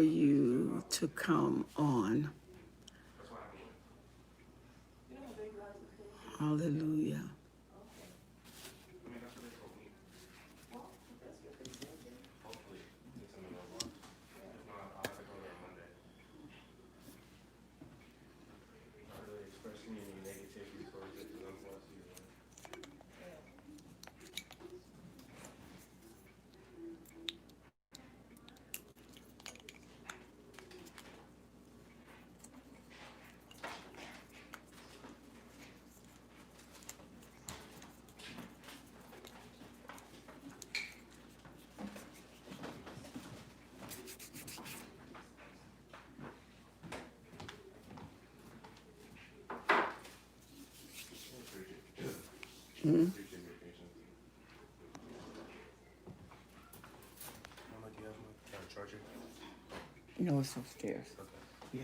you to come on. Hallelujah. Mm-hmm. No, it's upstairs. Yeah.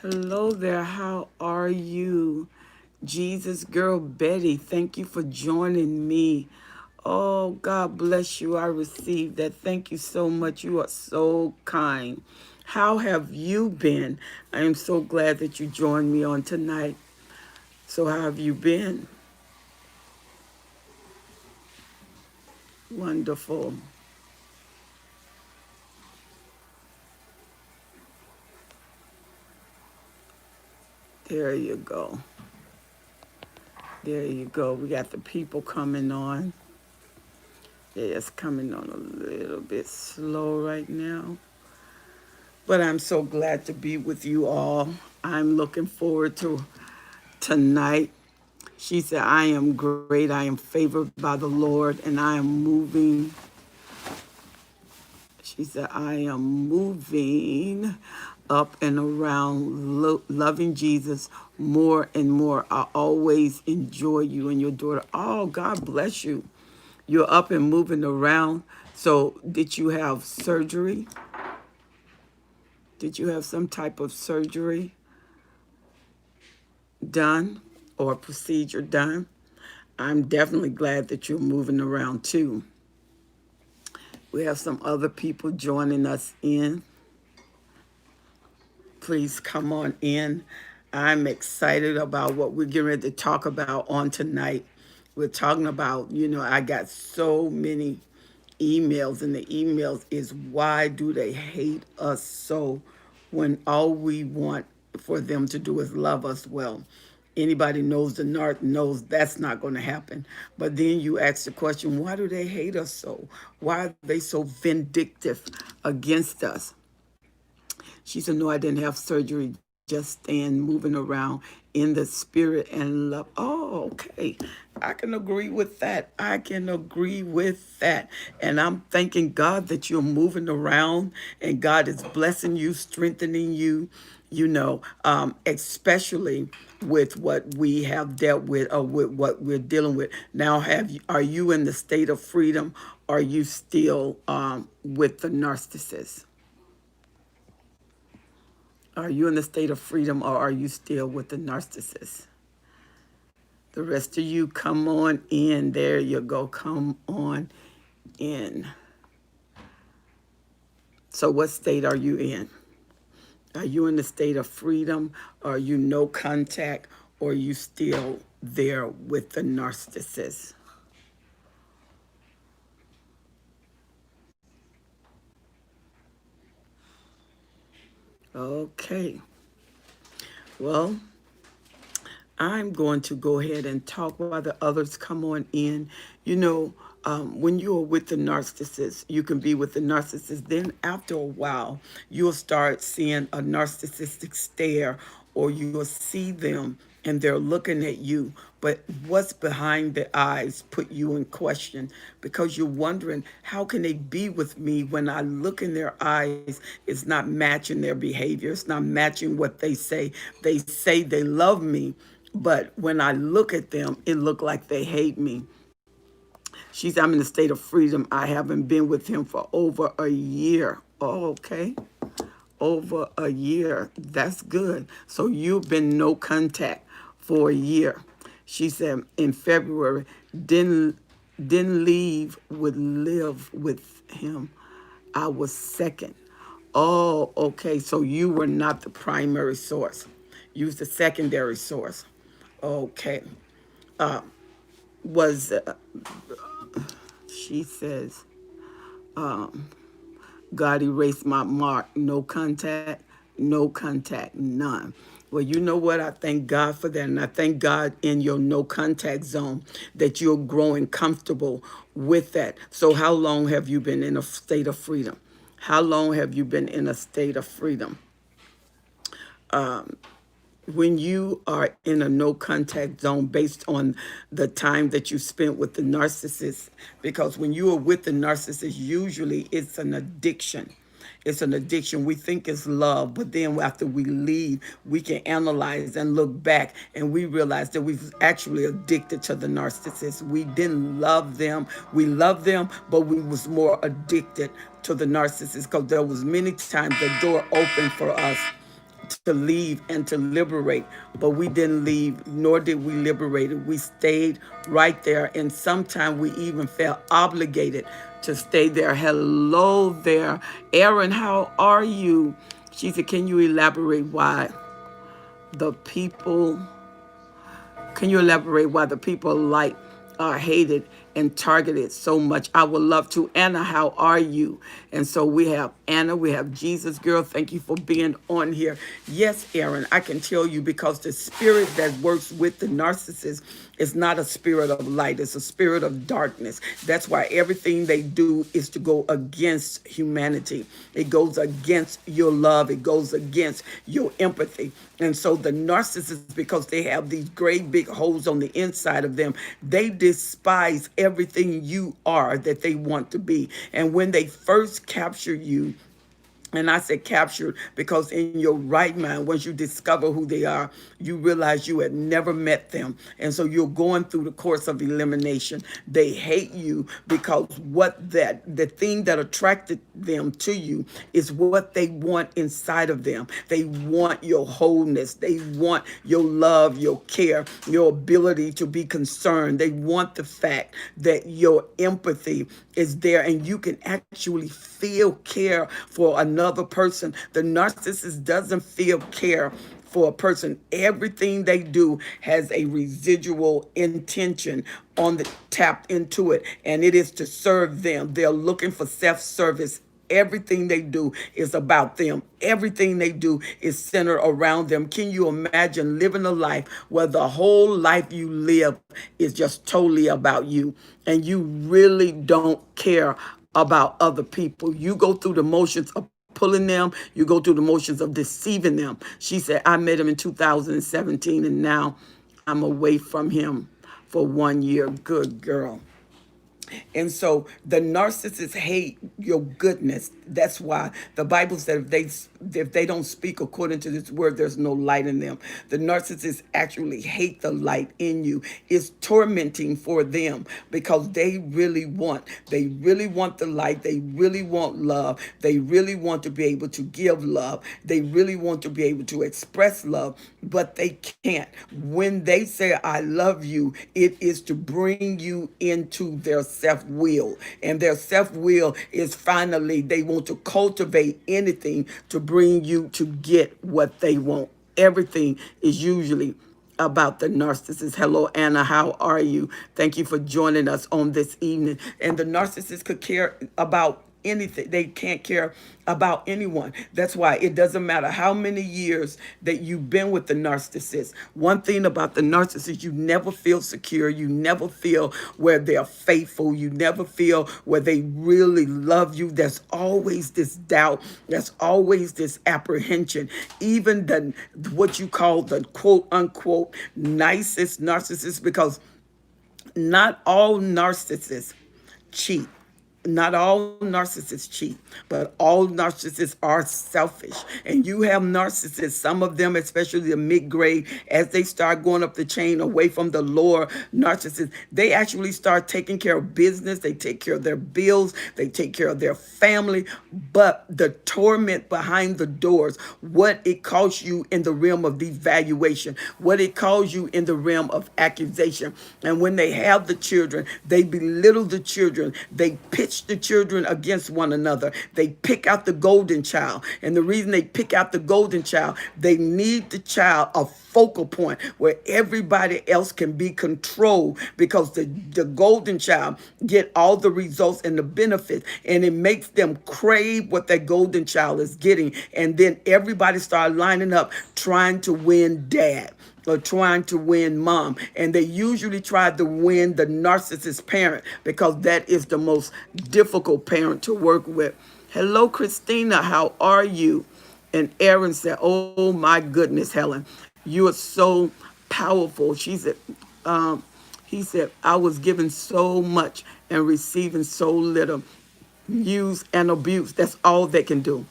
Hello there. How are you? Jesus girl Betty, thank you for joining me. Oh, God bless you. I received that. Thank you so much. You are so kind. How have you been? I am so glad that you joined me on tonight. So, how have you been? Wonderful. There you go. There you go. We got the people coming on. Yeah, it's coming on a little bit slow right now. But I'm so glad to be with you all. I'm looking forward to tonight. She said, I am great. I am favored by the Lord, and I am moving. She said, I am moving up and around, loving Jesus more and more. I always enjoy you and your daughter. Oh, God bless you. You're up and moving around. So, did you have surgery? Did you have some type of surgery done or procedure done? I'm definitely glad that you're moving around too. We have some other people joining us in. Please come on in. I'm excited about what we're getting ready to talk about on tonight. We're talking about, I got so many emails, and the emails is why do they hate us so when all we want for them to do is love us well? Anybody knows the narc knows that's not going to happen. But then you ask the question, why do they hate us so? Why are they so vindictive against us? She said, no, I didn't have surgery, just stand moving around in the spirit and love. Oh, okay. I can agree with that. I can agree with that. And I'm thanking God that you're moving around and God is blessing you, strengthening you, especially with what we have dealt with or with what we're dealing with. Now, are you in the state of freedom? Or are you still with the narcissist? Are you in the state of freedom or are you still with the narcissist? The rest of you, come on in. There you go. Come on in. So, what state are you in? Are you in the state of freedom? Or are you no contact? Or are you still there with the narcissist? Okay. Well, I'm going to go ahead and talk while the others come on in. When you are with the narcissist, you can be with the narcissist. Then after a while, you'll start seeing a narcissistic stare, or you'll see them and they're looking at you. But what's behind the eyes put you in question because you're wondering, how can they be with me when I look in their eyes? It's not matching their behavior. It's not matching what they say. They say they love me, but when I look at them, it look like they hate me. I'm in a state of freedom. I haven't been with him for over a year. Oh, okay. over a year. That's good. So you've been no contact for a year. She said in February, didn't didn't leave, would live with him. I was second. Oh, okay. So you were not the primary source. You was the secondary source. Okay. Was she says, God erased my mark. No contact, no contact, none. Well, you know what? I thank God for that. And I thank God in your no contact zone that you're growing comfortable with that. So, how long have you been in a state of freedom? How long have you been in a state of freedom? When you are in a no contact zone based on the time that you spent with the narcissist, because when you are with the narcissist, usually it's an addiction. It's an addiction. We think it's love, but then after we leave, we can analyze and look back and we realize that we've actually addicted to the narcissist. We didn't love them. We loved them, but we was more addicted to the narcissist because there was many times the door opened for us to leave and to liberate, but we didn't leave, nor did we liberate it. We stayed right there, and sometimes we even felt obligated to stay there. Hello there, Erin, how are you? She said, can you elaborate why the people can you elaborate why the people like are hated and targeted so much? I would love to. Anna, how are you? And so we have Anna, we have Jesus Girl. Thank you for being on here. Yes, Aaron, I can tell you because the spirit that works with the narcissist is not a spirit of light. It's a spirit of darkness. That's why everything they do is to go against humanity. It goes against your love. It goes against your empathy. And so the narcissists, because they have these great big holes on the inside of them, they despise everything you are that they want to be. And when they first capture you, and I said captured because in your right mind, once you discover who they are, you realize you had never met them. And so you're going through the course of elimination. They hate you because the thing that attracted them to you is what they want inside of them. They want your wholeness. They want your love, your care, your ability to be concerned. They want the fact that your empathy is there and you can actually feel care for another person. The narcissist doesn't feel care for a person. Everything they do has a residual intention on the tapped into it, and it is to serve them. They're looking for self-service. Everything they do is about them. Everything they do is centered around them. Can you imagine living a life where the whole life you live is just totally about you and you really don't care about other people? You go through the motions of pulling them, you go through the motions of deceiving them. She said, I met him in 2017 and now I'm away from him for 1 year. Good girl. And so the narcissists hate your goodness. That's why the Bible said if they don't speak according to this word, there's no light in them. The narcissists actually hate the light in you. It's tormenting for them because they really want the light. They really want love. They really want to be able to give love. They really want to be able to express love, but they can't. When they say, I love you, it is to bring you into their self-will. And their self-will is finally, they want to cultivate anything to bring you to get what they want. Everything is usually about the narcissist. Hello, Anna. How are you? Thank you for joining us on this evening. And the narcissist could care about anything. They can't care about anyone. That's why it doesn't matter how many years that you've been with the narcissist. One thing about the narcissist, you never feel secure. You never feel where they're faithful. You never feel where they really love you. There's always this doubt. There's always this apprehension. Even what you call the quote unquote nicest narcissist, because not all narcissists cheat. Not all narcissists cheat, but all narcissists are selfish. And you have narcissists, some of them, especially the mid-grade, as they start going up the chain away from the lower narcissists, they actually start taking care of business, they take care of their bills, they take care of their family. But the torment behind the doors, what it costs you in the realm of devaluation, what it costs you in the realm of accusation. And when they have the children, they belittle the children, they pitch the children against one another. They pick out the golden child. And the reason they pick out the golden child, they need the child a focal point where everybody else can be controlled, because the golden child get all the results and the benefits, and it makes them crave what that golden child is getting. And then everybody start lining up trying to win dad or trying to win mom. And they usually try to win the narcissist parent, because that is the most difficult parent to work with. Hello, Christina. How are you? And Aaron said, oh my goodness, Helen, you are so powerful. She said, he said, I was given so much and receiving so little. Use and abuse. That's all they can do.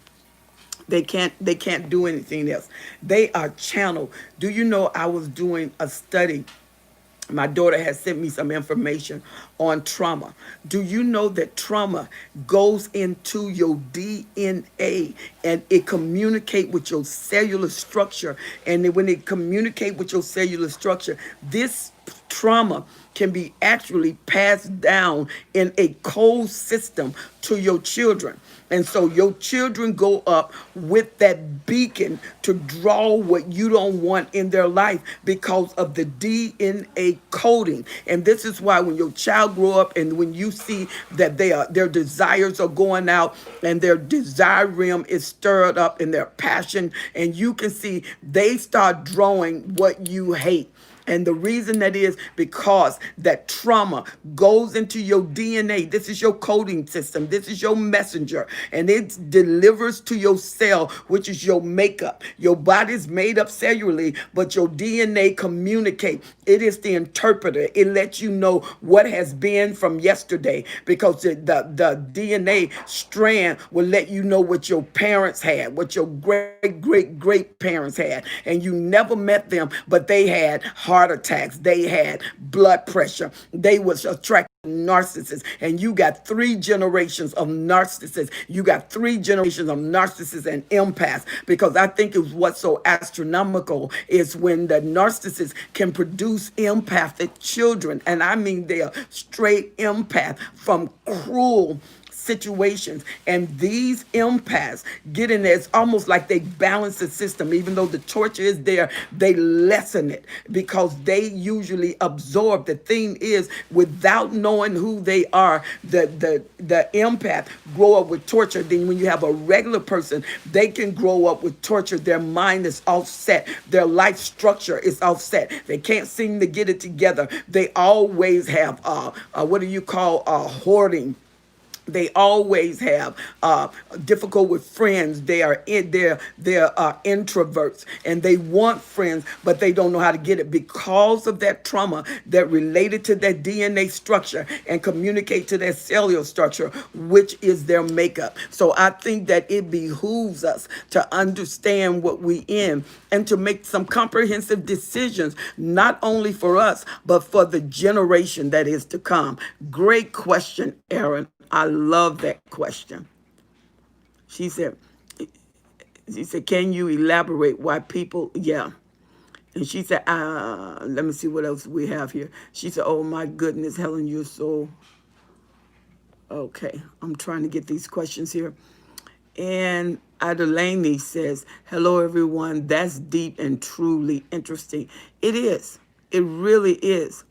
They can't do anything else. They are channeled. Do you know, I was doing a study, my daughter has sent me some information on trauma. Do you know that trauma goes into your DNA and it communicate with your cellular structure? And when it communicate with your cellular structure, this trauma can be actually passed down in a code system to your children. And so your children go up with that beacon to draw what you don't want in their life because of the DNA coding. And this is why when your child grow up and when you see that their desires are going out and their desire realm is stirred up in their passion, and you can see they start drawing what you hate. And the reason that is because that trauma goes into your DNA. This is your coding system. This is your messenger. And it delivers to your cell, which is your makeup. Your body's made up cellularly, but your DNA communicate. It is the interpreter. It lets you know what has been from yesterday, because the DNA strand will let you know what your parents had, what your great parents had. And you never met them, but they had heart attacks, they had blood pressure, they was attracted to narcissists. And you got 3 generations of narcissists. You got 3 generations of narcissists and empaths, because I think it's what's so astronomical is when the narcissist can produce empathic children. And I mean, they are straight empath from cruel situations. And these empaths get in there. It's almost like they balance the system. Even though the torture is there, they lessen it because they usually absorb. The thing is, without knowing who they are, the empath grow up with torture. Then when you have a regular person, they can grow up with torture. Their mind is offset. Their life structure is offset. They can't seem to get it together. They always have what do you call hoarding. They always have difficult with friends. They're introverts, and they want friends, but they don't know how to get it because of that trauma that related to that DNA structure and communicate to their cellular structure, which is their makeup. So I think that it behooves us to understand what we in and to make some comprehensive decisions, not only for us, but for the generation that is to come. Great question, Aaron. I love that question. She said, can you elaborate why people, yeah. And she said, let me see what else we have here. She said, oh my goodness, Helen, you're so, okay. I'm trying to get these questions here. And Adelaney says, hello, everyone. That's deep and truly interesting. It is. It really is.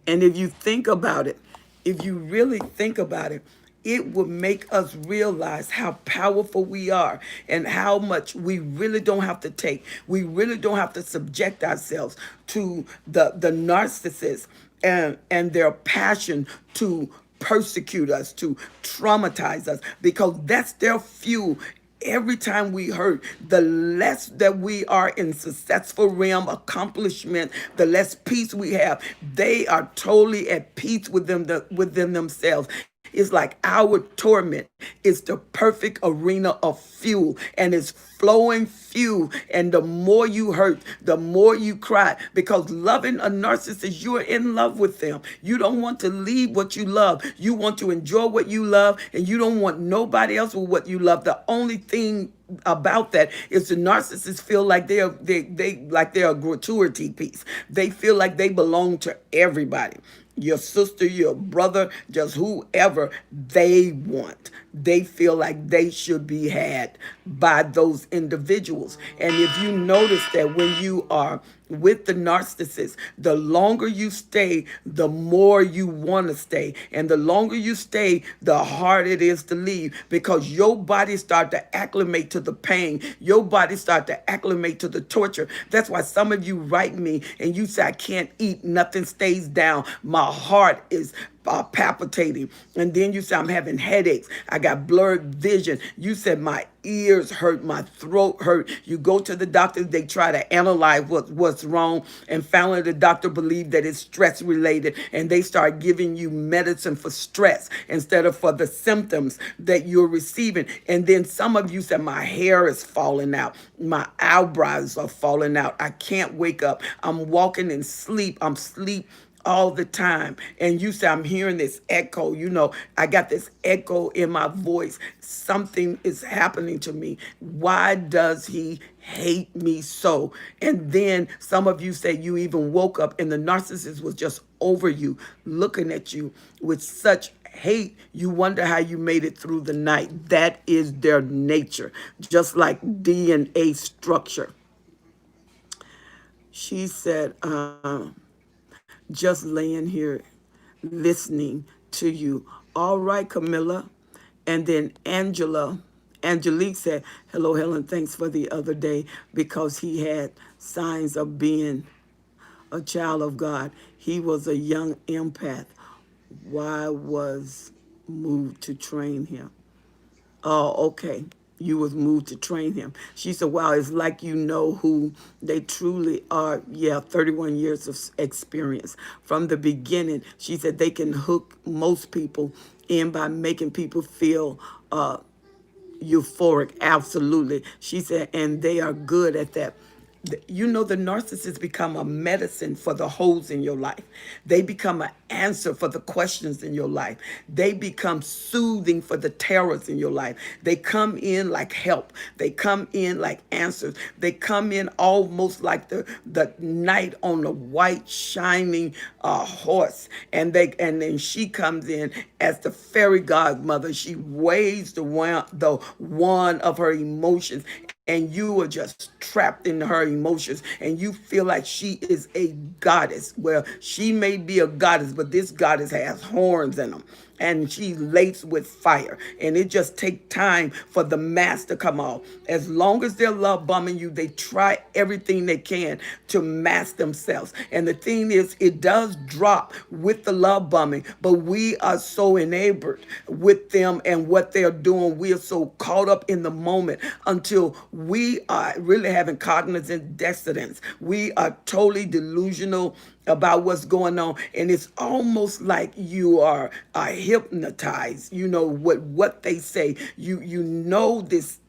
And if you think about it, if you really think about it, it will make us realize how powerful we are and how much we really don't have to take. We really don't have to subject ourselves to the narcissists and their passion to persecute us, to traumatize us, because that's their fuel. Every time we hurt, the less that we are in successful realm accomplishment, the less peace we have. They are totally at peace within themselves. It's like our torment is the perfect arena of fuel, and it's flowing fuel. And the more you hurt, the more you cry, because loving a narcissist, you are in love with them. You don't want to leave what you love. You want to enjoy what you love, and you don't want nobody else with what you love. The only thing about that is the narcissists feel like they're a gratuity piece. They feel like they belong to everybody, your sister, your brother, just whoever they want. They feel like they should be had by those individuals. And if you notice that when you are with the narcissist, the longer you stay, the more you want to stay. And the longer you stay, the harder it is to leave, because your body start to acclimate to the pain. Your body start to acclimate to the torture. That's why some of you write me and you say, I can't eat, nothing stays down. My heart is palpitating. And then you say, I'm having headaches. I got blurred vision. You said, my ears hurt, my throat hurt. You go to the doctor, they try to analyze what's wrong. And finally, the doctor believed that it's stress related. And they start giving you medicine for stress instead of for the symptoms that you're receiving. And then some of you said, my hair is falling out. My eyebrows are falling out. I can't wake up. I'm walking in sleep. I'm sleep all the time. And you say, I'm hearing this echo. I got this echo in my voice. Something is happening to me. Why does he hate me so? And then some of you say you even woke up and the narcissist was just over you, looking at you with such hate. You wonder how you made it through the night. That is their nature, just like DNA structure. She said, just laying here listening to you. All right, Camilla. And then Angelique said, hello, Helen, thanks for the other day, because he had signs of being a child of God. He was a young empath. Why was moved to train him? Oh, okay. You was moved to train him. She said, wow, it's like you know who they truly are. Yeah, 31 years of experience. From the beginning, she said they can hook most people in by making people feel euphoric. Absolutely. She said, and they are good at that. The narcissists become a medicine for the holes in your life. They become an answer for the questions in your life. They become soothing for the terrors in your life. They come in like help. They come in like answers. They come in almost like the knight on the white shining horse. And then she comes in as the fairy godmother. She waves the wand of her emotions, and you are just trapped in her emotions, and you feel like she is a goddess. Well, she may be a goddess, but this goddess has horns in them, and she's laced with fire, and it just takes time for the mask to come off. As long as they're love bombing you, they try everything they can to mask themselves. And the thing is, it does drop with the love bombing, but we are so enabled with them and what they're doing. We are so caught up in the moment until we are really having cognizant dissonance. We are totally delusional about what's going on, and it's almost like you are hypnotized. You know what they say. You know this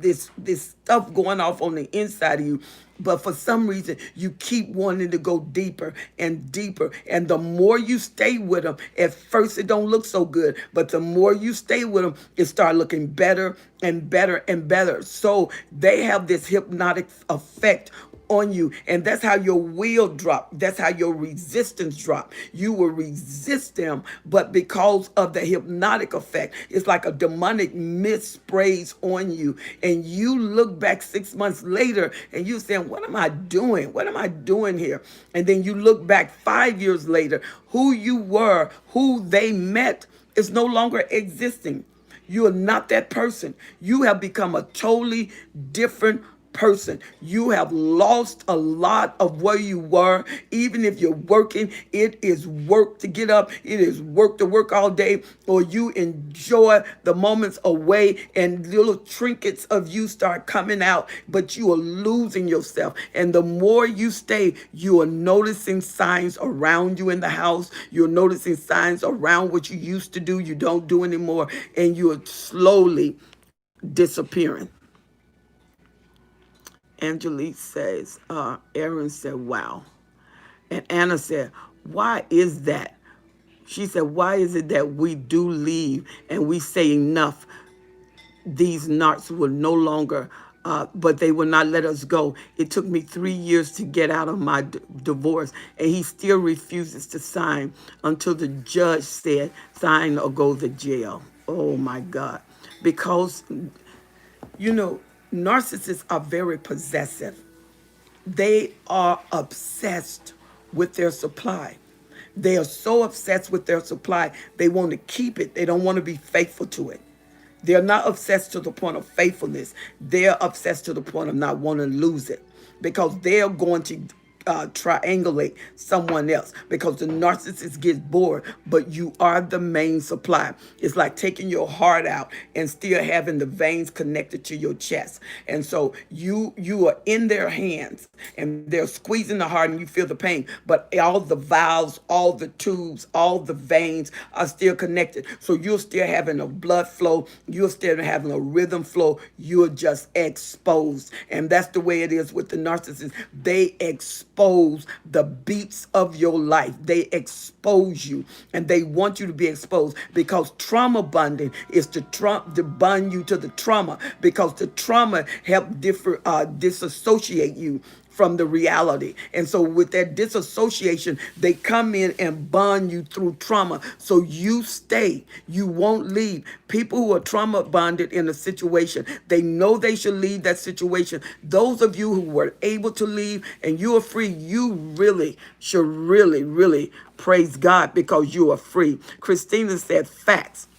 stuff going off on the inside of you, but for some reason you keep wanting to go deeper and deeper. And the more you stay with them, at first it don't look so good, but the more you stay with them, it start looking better and better and better. So they have this hypnotic effect on you, and that's how your will drop. That's how your resistance drop. You will resist them, but because of the hypnotic effect, it's like a demonic mist sprays on you, and you look back 6 months later and you saying, what am I doing? What am I doing here? And then you look back 5 years later, who you were, who they met is no longer existing. You are not that person. You have become a totally different person. You have lost a lot of where you were. Even if you're working, it is work to get up, it is work to work all day, or you enjoy the moments away and little trinkets of you start coming out, but you are losing yourself. And the more you stay, you are noticing signs around you in the house. You're noticing signs around what you used to do, you don't do anymore, and you are slowly disappearing. Angelique says, Aaron said, wow. And Anna said, why is that? She said, why is it that we do leave and we say enough? These narcs will no longer, but they will not let us go. It took me 3 years to get out of my divorce, and he still refuses to sign until the judge said, sign or go to jail. Oh my God. Because, you know, narcissists are very possessive. They are obsessed with their supply. They are so obsessed with their supply, they want to keep it. They don't want to be faithful to it. They're not obsessed to the point of faithfulness. They're obsessed to the point of not wanting to lose it, because they're going to triangulate someone else, because the narcissist gets bored, but you are the main supply. It's like taking your heart out and still having the veins connected to your chest. And so you are in their hands and they're squeezing the heart and you feel the pain, but all the valves, all the tubes, all the veins are still connected. So you're still having a blood flow, you're still having a rhythm flow, you're just exposed. And that's the way it is with the narcissist. They expose the beats of your life. They expose you, and they want you to be exposed, because trauma bonding is to bond you to the trauma, because the trauma help disassociate you from the reality. And so with that disassociation, they come in and bond you through trauma. So you stay, you won't leave. People who are trauma bonded in a situation, they know they should leave that situation. Those of you who were able to leave and you are free, you really should really praise God, because you are free. Christina said, facts.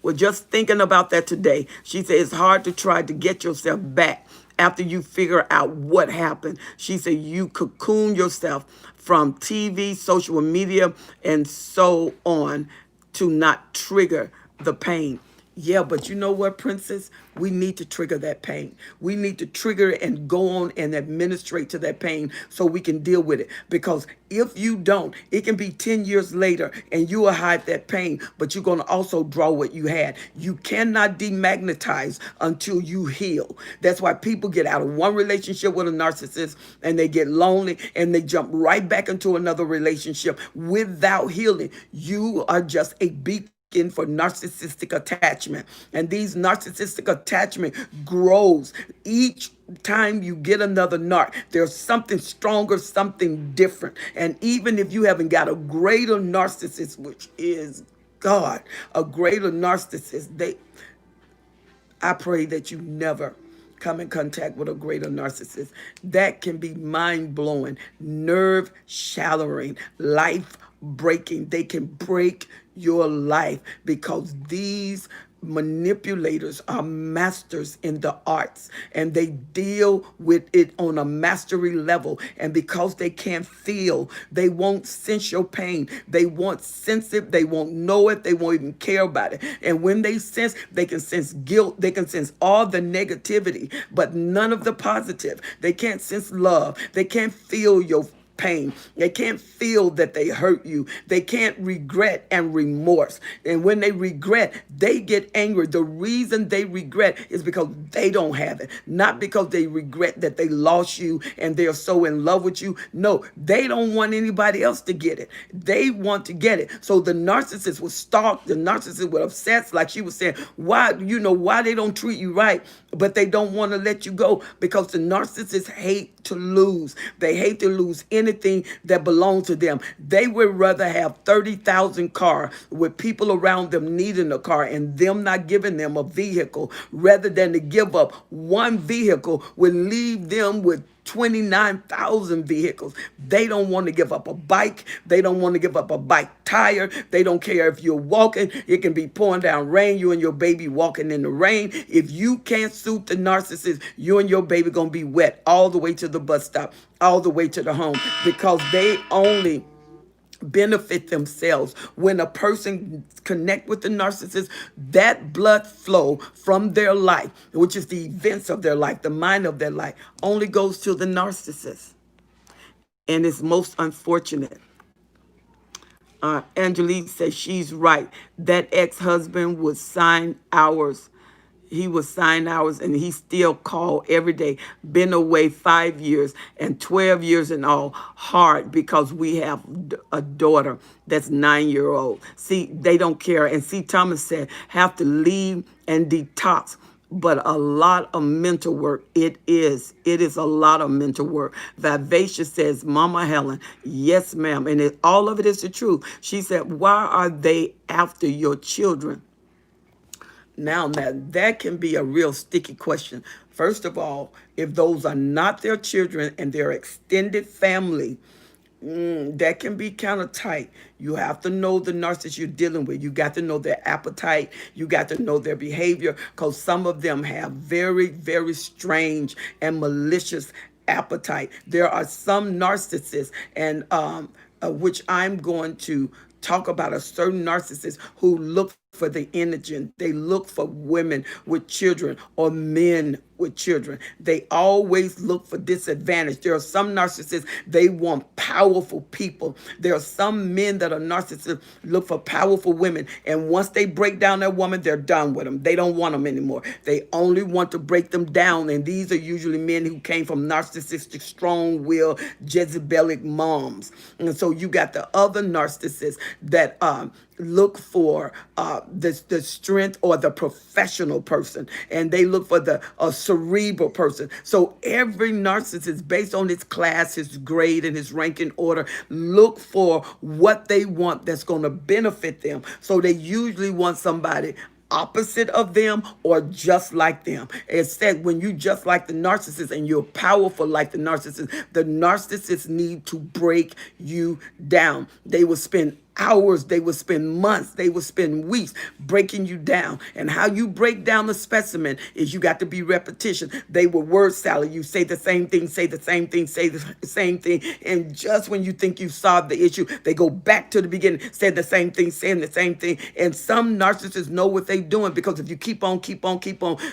Well, just thinking about that today, she said it's hard to try to get yourself back after you figure out what happened. She said you cocoon yourself from TV, social media, and so on to not trigger the pain. Yeah, but you know what, Princess? We need to trigger that pain. We need to trigger it and go on and administrate to that pain so we can deal with it. Because if you don't, it can be 10 years later and you will hide that pain, but you're going to also draw what you had. You cannot demagnetize until you heal. That's why people get out of one relationship with a narcissist and they get lonely and they jump right back into another relationship without healing. You are just a beacon for narcissistic attachment, and these narcissistic attachment grows each time you get another narc. There's something stronger, something different. And even if you haven't got a greater narcissist, which is God, a greater narcissist, I pray that you never come in contact with a greater narcissist. That can be mind-blowing, nerve-shattering, life-breaking. They can break your life, because these manipulators are masters in the arts, and they deal with it on a mastery level. And because they can't feel, they won't sense your pain. They won't sense it. They won't know it. They won't even care about it. And when they sense, they can sense guilt. They can sense all the negativity, but none of the positive. They can't sense love. They can't feel your pain. They can't feel that they hurt you. They can't regret and remorse. And when they regret, they get angry. The reason they regret is because they don't have it. Not because they regret that they lost you and they're so in love with you. No, they don't want anybody else to get it. They want to get it. So the narcissist will stalk, the narcissist will obsess, like she was saying, why they don't treat you right, but they don't want to let you go, because the narcissists hate to lose. They hate to lose anything that belongs to them. They would rather have 30,000 cars with people around them needing a car and them not giving them a vehicle, rather than to give up one vehicle would leave them with 29,000 vehicles. They don't want to give up a bike. They don't want to give up a bike tire. They don't care if you're walking. It can be pouring down rain. You and your baby walking in the rain. If you can't suit the narcissist, you and your baby going to be wet all the way to the bus stop, all the way to the home, because they only benefit themselves. When a person connect with the narcissist, that blood flow from their life, which is the events of their life, the mind of their life, only goes to the narcissist. And it's most unfortunate. Angelique says she's right. That ex-husband would sign hours. He was sign hours and he still called every day. Been away 5 years and 12 years in all. Hard because we have a daughter that's 9-year-old. See, they don't care. And see, Thomas said, have to leave and detox. But a lot of mental work. It is. It is a lot of mental work. Vivacious says, Mama Helen, yes, ma'am. And all of it is the truth. She said, why are they after your children? Now, that can be a real sticky question. First of all, if those are not their children and their extended family, that can be kind of tight. You have to know the narcissist you're dealing with. You got to know their appetite. You got to know their behavior, because some of them have very, very strange and malicious appetite. There are some narcissists, and which I'm going to talk about a certain narcissist who look for the indigent. They look for women with children or men with children. They always look for disadvantage. There are some narcissists, they want powerful people. There are some men that are narcissists, look for powerful women. And once they break down that woman, they're done with them. They don't want them anymore. They only want to break them down. And these are usually men who came from narcissistic, strong-willed, Jezebelic moms. And so you got the other narcissists that look for the strength or the professional person, and they look for the cerebral person. So every narcissist, based on his class, his grade, and his ranking order, look for what they want that's going to benefit them. So they usually want somebody opposite of them or just like them. It said when you just like the narcissist and you're powerful like the narcissists need to break you down. They will spend hours, they would spend months, they would spend weeks breaking you down. And how you break down the specimen is you got to be repetition. They will word salad. You say the same thing, say the same thing, say the same thing. And just when you think you've solved the issue, they go back to the beginning, say the same thing, saying the same thing. And some narcissists know what they're doing, because if you keep on,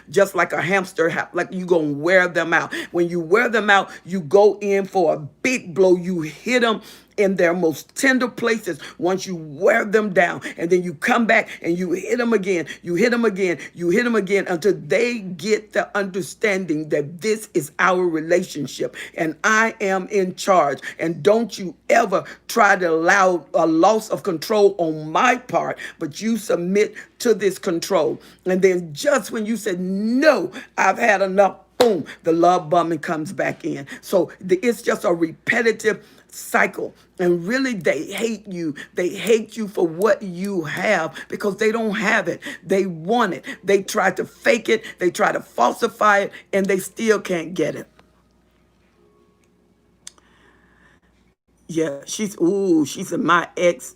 just like a hamster, like you going to wear them out. When you wear them out, you go in for a big blow. You hit them in their most tender places once you wear them down, and then you come back and you hit them again, you hit them again, you hit them again, until they get the understanding that this is our relationship and I am in charge. And don't you ever try to allow a loss of control on my part, but you submit to this control. And then just when you said, no, I've had enough, boom, the love bombing comes back in. So it's just a repetitive cycle. And really, they hate you. They hate you for what you have, because they don't have it. They want it. They try to fake it. They try to falsify it, and they still can't get it. Yeah, she said, my ex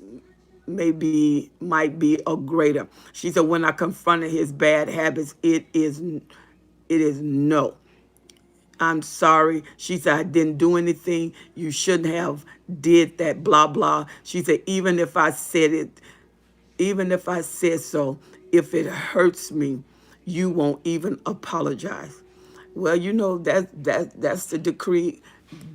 might be a greater. She said, when I confronted his bad habits, it is no. I'm sorry. She said, I didn't do anything. You shouldn't have did that, blah, blah. She said, even if I said so, if it hurts me, you won't even apologize. Well, that's the decree.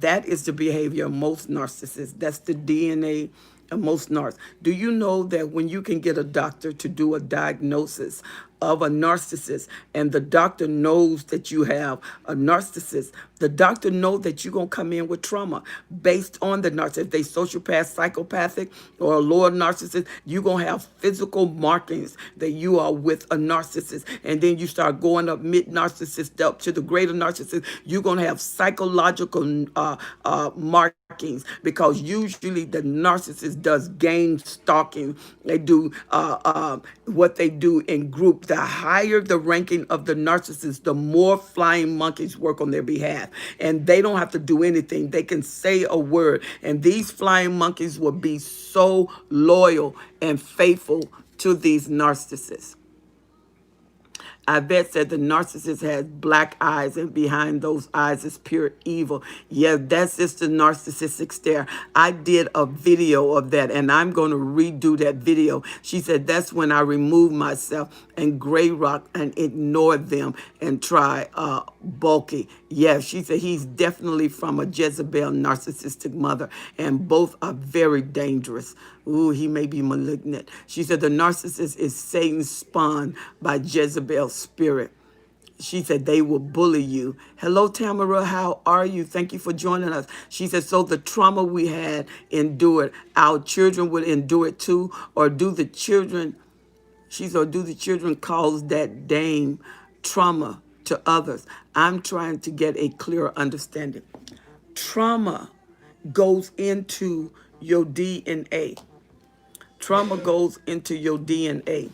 That is the behavior of most narcissists. That's the DNA of most narcs. Do you know that when you can get a doctor to do a diagnosis of a narcissist, and the doctor knows that you have a narcissist, the doctor knows that you're going to come in with trauma based on the narcissist. If they sociopath, psychopathic, or a lower narcissist, you're going to have physical markings that you are with a narcissist. And then you start going up mid-narcissist up to the greater narcissist, you're going to have psychological markings, because usually the narcissist does game stalking. They do what they do in group. the higher the ranking of the narcissist, the more flying monkeys work on their behalf. And they don't have to do anything. They can say a word. And these flying monkeys will be so loyal and faithful to these narcissists. Yvette said the narcissist has black eyes, and behind those eyes is pure evil. Yeah, that's just the narcissistic stare. I did a video of that, and I'm going to redo that video. She said that's when I remove myself and gray rock and ignore them and try bulky. Yeah, she said he's definitely from a Jezebel narcissistic mother, and both are very dangerous. Ooh, he may be malignant. She said the narcissist is Satan's spawn by Jezebel's spirit. She said they will bully you. Hello, Tamara. How are you? Thank you for joining us. She said, so the trauma we had endured, our children would endure it too, or do the children, she said, do the children cause that dame trauma to others? I'm trying to get a clearer understanding. Trauma goes into your DNA. Trauma goes into your DNA.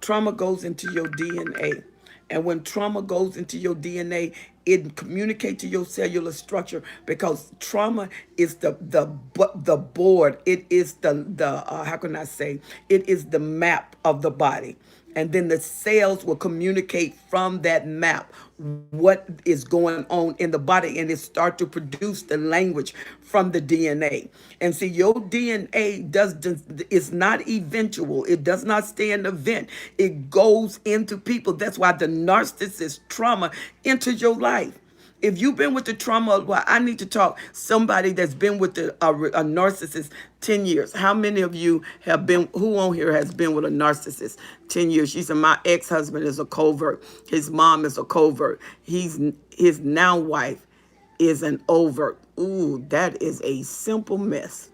Trauma goes into your DNA. And when trauma goes into your DNA, it communicates to your cellular structure, because trauma is the board. It is the how can I say? It is the map of the body. And then the cells will communicate from that map what is going on in the body, and it start to produce the language from the DNA. And see, your DNA is not eventual. It does not stay an event. It goes into people. That's why the narcissist trauma enters your life. If you've been with the trauma, well, I need to talk somebody that's been with a narcissist 10 years. How many of you have been, who on here has been with a narcissist 10 years? She said, my ex-husband is a covert. His mom is a covert. His now wife is an overt. Ooh, that is a simple mess.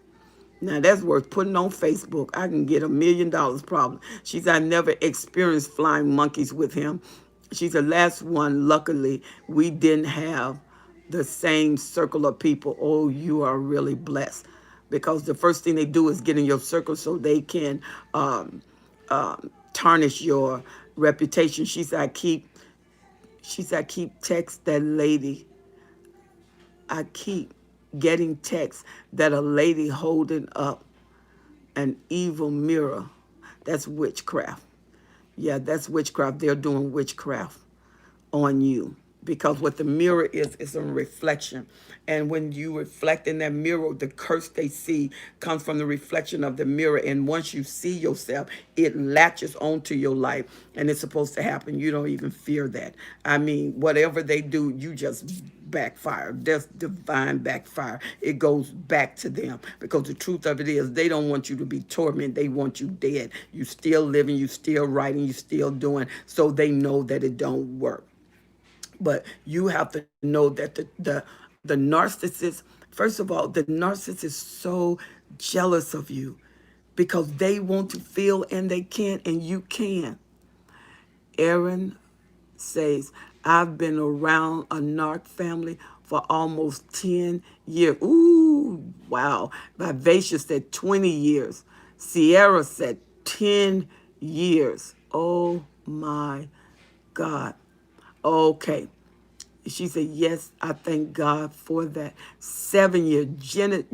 Now, that's worth putting on Facebook. I can get $1 million probably. She said, I never experienced flying monkeys with him. She's the last one. Luckily, we didn't have the same circle of people. Oh, you are really blessed, because the first thing they do is get in your circle so they can tarnish your reputation. She said, I keep text that lady. I keep getting texts that a lady holding up an evil mirror. That's witchcraft. Yeah, that's witchcraft. They're doing witchcraft on you, because what the mirror is a reflection. And when you reflect in that mirror, the curse they see comes from the reflection of the mirror. And once you see yourself, it latches onto your life, and it's supposed to happen. You don't even fear that. I mean, whatever they do, you just backfire. That's divine backfire. It goes back to them, because the truth of it is they don't want you to be tormented. They want you dead. You still living, you still writing, you still doing, so they know that it don't work. But you have to know that the narcissist, first of all, the narcissist is so jealous of you, because they want to feel and they can't, and you can. Aaron says, I've been around a narc family for almost 10 years. Ooh, wow. Vivacious said 20 years. Sierra said 10 years. Oh my God. Okay. She said, yes, I thank God for that. 7 years.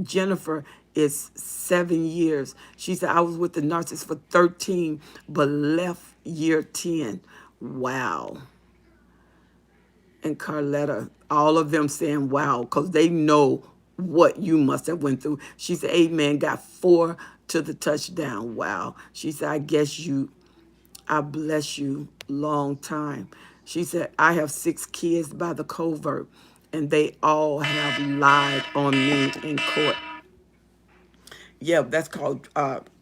Jennifer is 7 years. She said, I was with the narcissist for 13, but left year 10. Wow. And Carletta, all of them saying, wow, because they know what you must have went through. She said, amen, got 4 to the touchdown. Wow. She said, I bless you long time. She said, I have 6 kids by the covert, and they all have lied on me in court. Yeah, that's called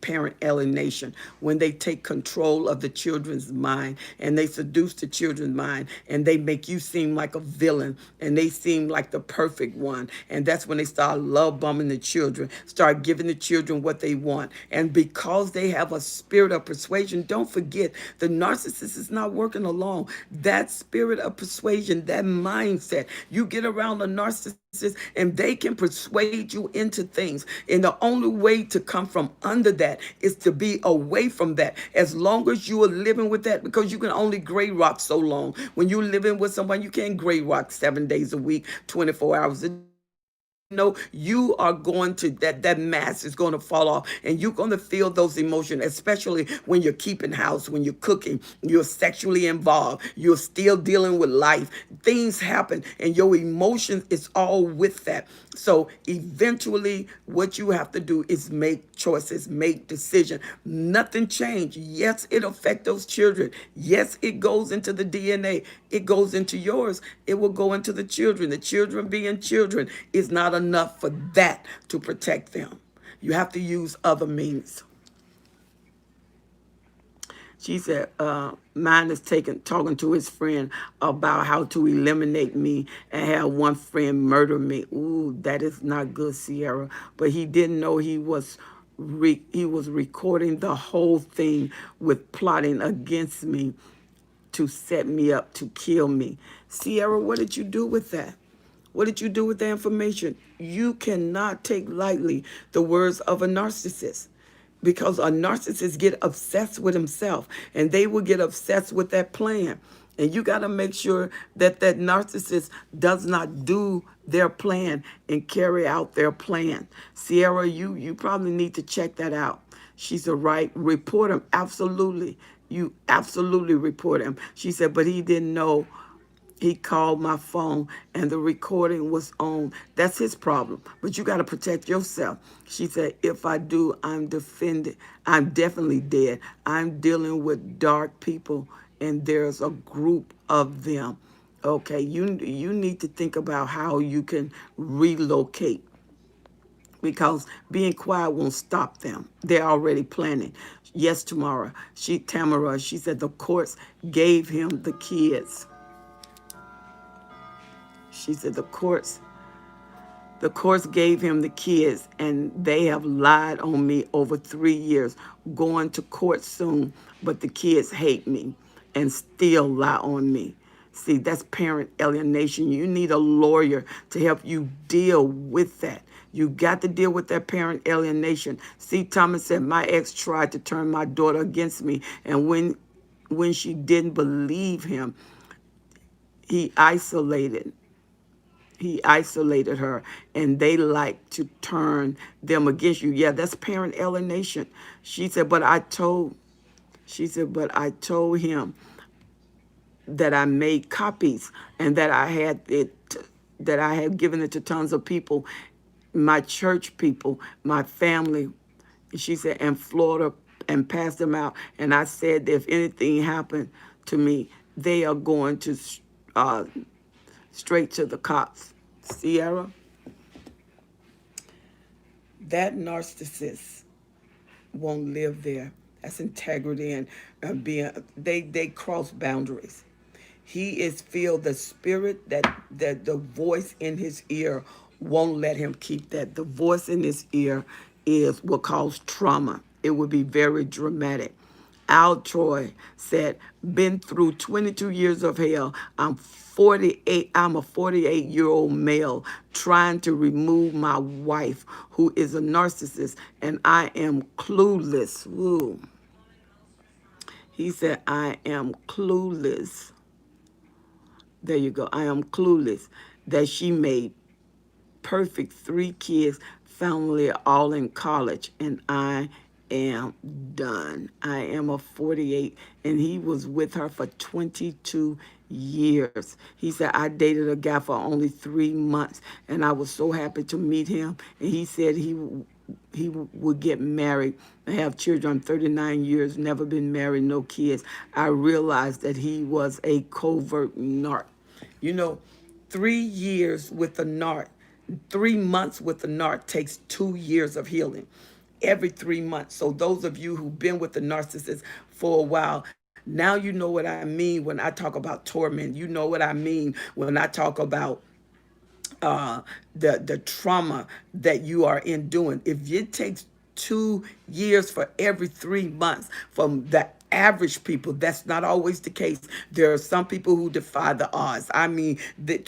parent alienation, when they take control of the children's mind and they seduce the children's mind and they make you seem like a villain and they seem like the perfect one. And that's when they start love bombing the children, start giving the children what they want. And because they have a spirit of persuasion, don't forget the narcissist is not working alone. That spirit of persuasion, that mindset, you get around a narcissist and they can persuade you into things. And the only way to come from under that is to be away from that. As long as you are living with that, because you can only gray rock so long. When you're living with someone, you can't gray rock 7 days a week, 24 hours a day. No, you are going to, that mask is going to fall off and you're going to feel those emotions, especially when you're keeping house, when you're cooking, you're sexually involved, you're still dealing with life. Things happen and your emotions is all with that. So eventually what you have to do is make choices, make decisions. Nothing changed. Yes, it affects those children. Yes, it goes into the DNA. It goes into yours. It will go into the children. The children being children is not enough for that to protect them. You have to use other means. She said, mine is talking to his friend about how to eliminate me and have one friend murder me. Ooh, that is not good, Sierra. But he didn't know he was recording the whole thing with plotting against me to set me up to kill me. Sierra, what did you do with that? What did you do with the information? You cannot take lightly the words of a narcissist, because a narcissist get obsessed with himself and they will get obsessed with that plan. And you got to make sure that that narcissist does not do their plan and carry out their plan. Sierra, you probably need to check that out. She's a right. Report him. Absolutely. You absolutely report him. She said, but he didn't know. He called my phone and the recording was on. That's his problem. But you got to protect yourself. She said, if I do, I'm defended. I'm definitely dead. I'm dealing with dark people and there's a group of them. Okay, you need to think about how you can relocate, because being quiet won't stop them. They're already planning. Yes, Tamara, she said the courts gave him the kids. She said the courts gave him the kids and they have lied on me over 3 years, going to court soon, but the kids hate me and still lie on me. See, that's parent alienation. You need a lawyer to help you deal with that. You got to deal with that parent alienation. See, Thomas said, my ex tried to turn my daughter against me, and when she didn't believe him, he isolated her, and they like to turn them against you. Yeah, that's parent alienation. She said, but I told him that I made copies and that I had given it to tons of people, my church people, my family. She said, and Florida, and passed them out. And I said, if anything happened to me, they are going to straight to the cops. Sierra, that narcissist won't live there. That's integrity and being, they cross boundaries. He is feel the spirit that the voice in his ear won't let him keep that. The voice in his ear will cause trauma. It would be very dramatic. Al Troy said, been through 22 years of hell. I'm 48. I'm a 48-year-old male trying to remove my wife, who is a narcissist, and I am clueless. Woo. He said, I am clueless. There you go. I am clueless that she made perfect 3 kids, family all in college, and I am done. I am a 48, and he was with her for 22 years. He said, I dated a guy for only 3 months, and I was so happy to meet him, and he said he would get married and have children. I'm 39 years, never been married, no kids. I realized that he was a covert narc. You know, 3 years with a narc, 3 months with a narc takes 2 years of healing. every 3 months. So those of you who've been with the narcissist for a while, now you know what I mean when I talk about torment. You know what I mean when I talk about uh, the trauma that you are enduring. If it takes 2 years for every 3 months from the average people, that's not always the case. There are some people who defy the odds. I mean, the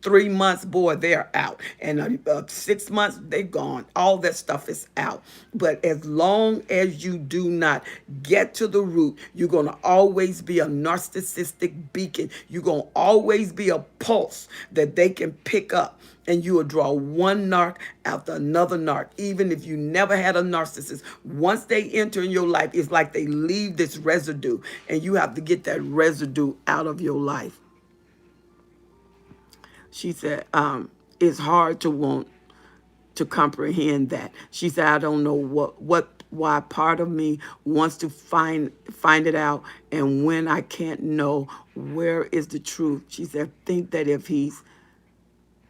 3 months, boy, they're out, and 6 months, they're gone. All that stuff is out. But as long as you do not get to the root, you're going to always be a narcissistic beacon. You're going to always be a pulse that they can pick up, and you will draw one narc after another narc. Even if you never had a narcissist, once they enter in your life, it's like they leave this residue, and you have to get that residue out of your life. She said, it's hard to want to comprehend that. She said, I don't know why part of me wants to find it out, and when I can't know where is the truth. She said, think that if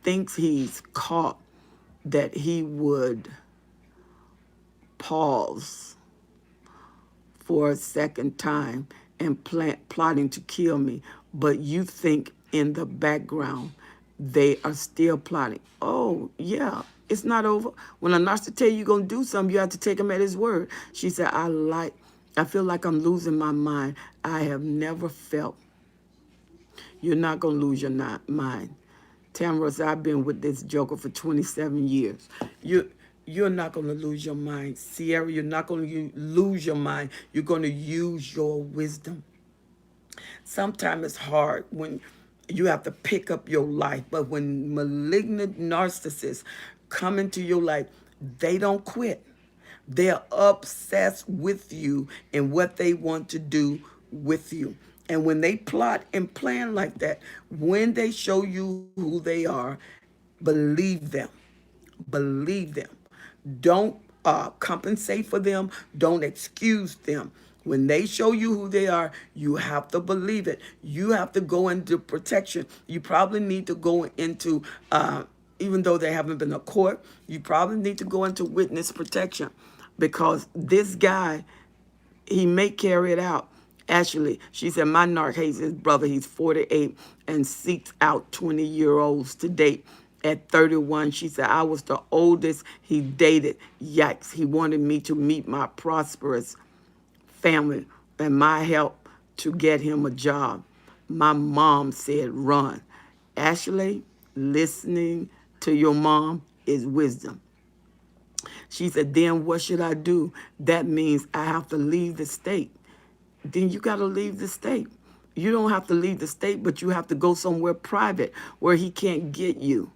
thinks he's caught, that he would pause for a second time and plotting to kill me. But you think in the background they are still plotting. Oh, yeah, it's not over. When a narcissist tell you you're going to do something, you have to take him at his word. She said, I feel like I'm losing my mind. I have never felt. You're not going to lose your mind. Tamara said, I've been with this joker for 27 years. You're not going to lose your mind. Sierra, you're not going to lose your mind. You're going to use your wisdom. Sometimes it's hard when you have to pick up your life, but when malignant narcissists come into your life, they don't quit. They're obsessed with you and what they want to do with you. And when they plot and plan like that, when they show you who they are, believe them. Believe them. Don't compensate for them. Don't excuse them. When they show you who they are, you have to believe it. You have to go into protection. You probably need to go into, even though they haven't been to court, you probably need to go into witness protection, because this guy, he may carry it out. Actually, she said, my narc hates his brother. He's 48 and seeks out 20-year-olds to date. At 31, she said, I was the oldest he dated. Yikes. He wanted me to meet my prosperous family and my help to get him a job. My mom said, run. Ashley, listening to your mom is wisdom. She said, then what should I do? That means I have to leave the state. Then you got to leave the state. You don't have to leave the state, but you have to go somewhere private where he can't get you.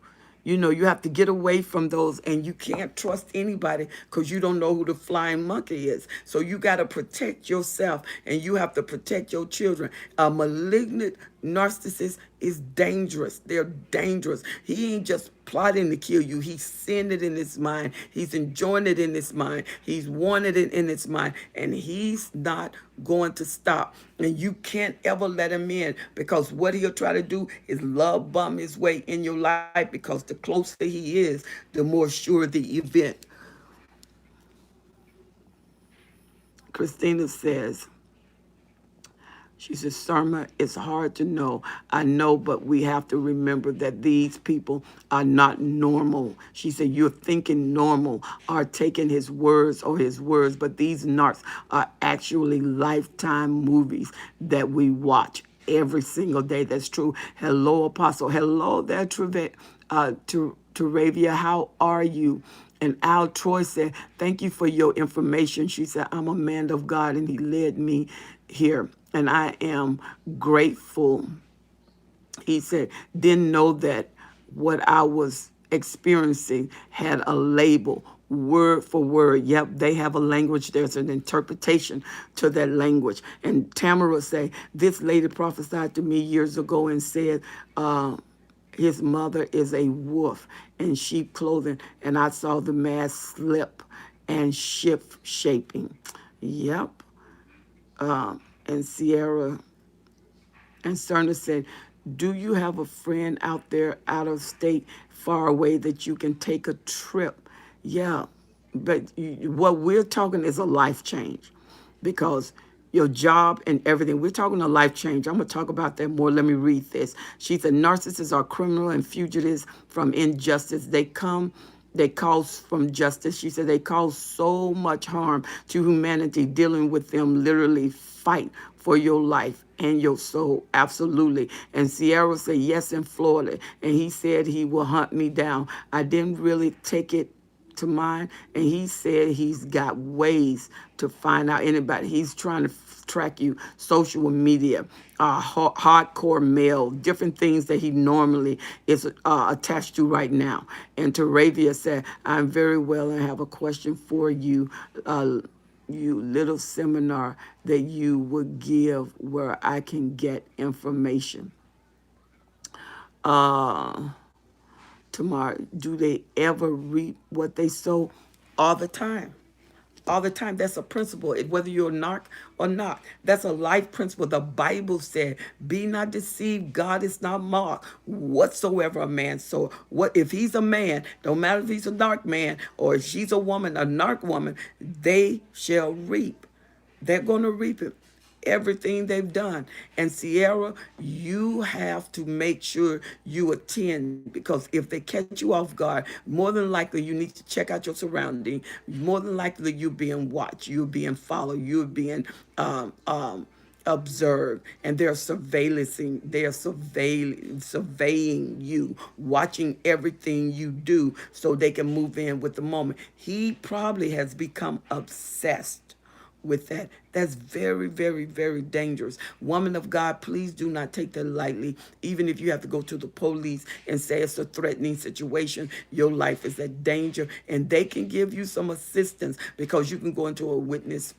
You know, you have to get away from those, and you can't trust anybody because you don't know who the flying monkey is. So you got to protect yourself, and you have to protect your children. A malignant narcissist is dangerous. They're dangerous. He ain't just plotting to kill you. He's seeing it in his mind. He's enjoying it in his mind. He's wanted it in his mind, and he's not going to stop. And you can't ever let him in, because what he'll try to do is love bomb his way in your life, because the closer he is, the more sure the event. Christina says, she says, Sarma, it's hard to know. I know, but we have to remember that these people are not normal. She said, you're thinking normal, are taking his words, but these narcs are actually lifetime movies that we watch every single day. That's true. Hello, Apostle. Hello there, Teravia. How are you? And Al Troy said, thank you for your information. She said, I'm a man of God, and he led me here, and I am grateful. He said, didn't know that what I was experiencing had a label, word for word. Yep, they have a language. There's an interpretation to that language. And Tamara say, this lady prophesied to me years ago and said, his mother is a wolf in sheep clothing, and I saw the mask slip and shift shaping. Yep. And Sierra and Cerna said, do you have a friend out there, out of state, far away, that you can take a trip? Yeah. but what we're talking is a life change, because your job and everything. We're talking a life change. I'm going to talk about that more. Let me read this. She said, narcissists are criminal and fugitives from injustice. They cause from justice. She said they cause so much harm to humanity. Dealing with them literally fight for your life and your soul. Absolutely. And Sierra said yes in Florida. And he said he will hunt me down. I didn't really take it to mine, and he said he's got ways to find out anybody. He's trying to track you, social media, hardcore mail, different things that he normally is attached to right now. And Taravia said, I'm very well and have a question for you. You little seminar that you would give where I can get information. Uh, Tomorrow, do they ever reap what they sow? All the time. All the time. That's a principle. Whether you're a narc or not, that's a life principle. The Bible said, be not deceived, God is not mocked. Whatsoever a man sow. What if he's a man, don't matter if he's a narc man or if she's a woman, a narc woman, they shall reap. They're going to reap it, everything they've done. And Sierra, you have to make sure you attend, because if they catch you off guard, more than likely you need to check out your surrounding. More than likely you're being watched, you're being followed, you're being observed, and they're surveying you, watching everything you do so they can move in with the moment. He probably has become obsessed with that. That's very, very, very dangerous. Woman of God, please do not take that lightly. Even if you have to go to the police and say it's a threatening situation, your life is at danger, and they can give you some assistance, because you can go into a witness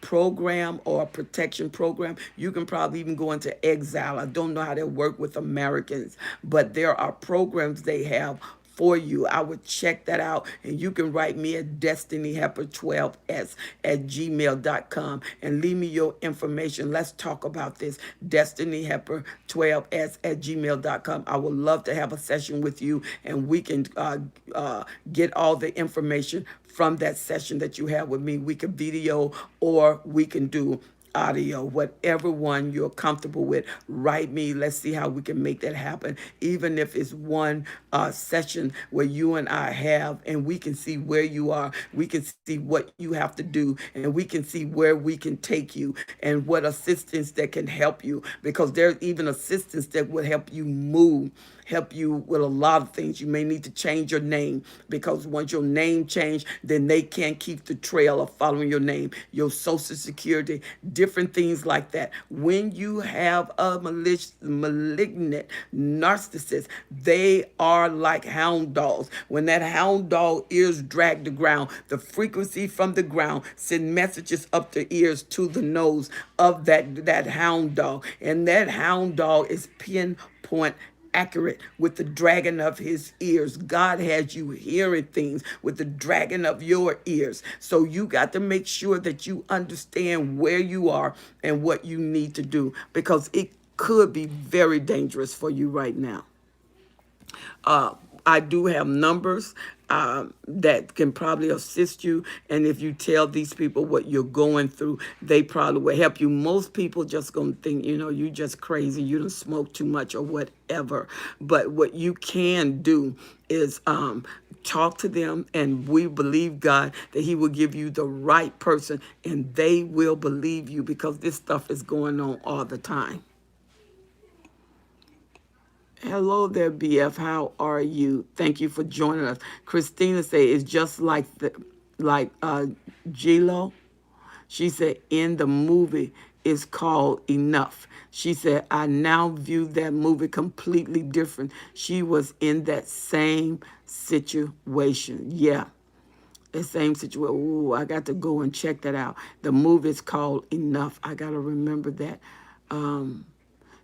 program or a protection program. You can probably even go into exile. I don't know how they work with Americans, but there are programs they have for you. I would check that out, and you can write me at destinyhelper12s at gmail.com and leave me your information. Let's talk about this. Destinyhelper12s at gmail.com. I would love to have a session with you, and we can get all the information from that session that you have with me. We can video, or we can do audio, whatever one you're comfortable with. Write me. Let's see how we can make that happen. Even if it's one session where you and I have, and we can see where you are, we can see what you have to do, and we can see where we can take you, and what assistance that can help you, because there's even assistance that will help you move, help you with a lot of things. You may need to change your name, because once your name changed, then they can't keep the trail of following your name, your social security, different things like that. When you have a malignant narcissist, they are like hound dogs. When that hound dog ears drag the ground, the frequency from the ground send messages up the ears to the nose of that hound dog. And that hound dog is pinpoint accurate with the dragging of his ears. God has you hearing things with the dragging of your ears. So you got to make sure that you understand where you are and what you need to do, because it could be very dangerous for you right now. I do have numbers that can probably assist you. And if you tell these people what you're going through, they probably will help you. Most people just going to think, you just crazy, you don't smoke too much or whatever. But what you can do is talk to them, and we believe God that he will give you the right person, and they will believe you, because this stuff is going on all the time. Hello there, BF. How are you? Thank you for joining us. Christina said it's just like J-Lo. She said in the movie is called Enough. She said I now view that movie completely different. She was in that same situation. Yeah. The same situation. Ooh, I got to go and check that out. The movie is called Enough. I got to remember that.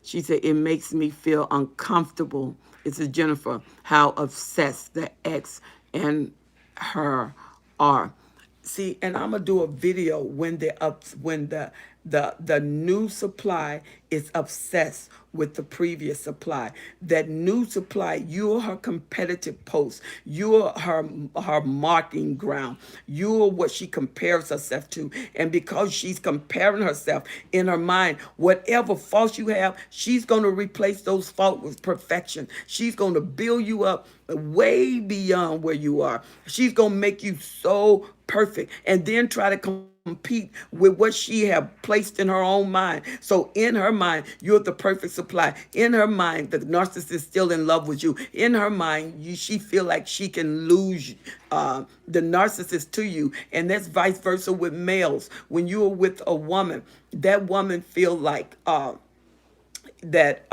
She said, it makes me feel uncomfortable. It's a Jennifer, how obsessed the ex and her are. See, and I'm gonna do a video when the The new supply is obsessed with the previous supply. That new supply, you're her competitive post. You're her marking ground. You're what she compares herself to. And because she's comparing herself in her mind, whatever faults you have, she's going to replace those faults with perfection. She's going to build you up way beyond where you are. She's going to make you so perfect and then try to compete with what she have placed in her own mind. So in her mind, you're the perfect supply. In her mind, the narcissist is still in love with you. In her mind, she feel like she can lose the narcissist to you. And that's vice versa with males. When you are with a woman, that woman feel like that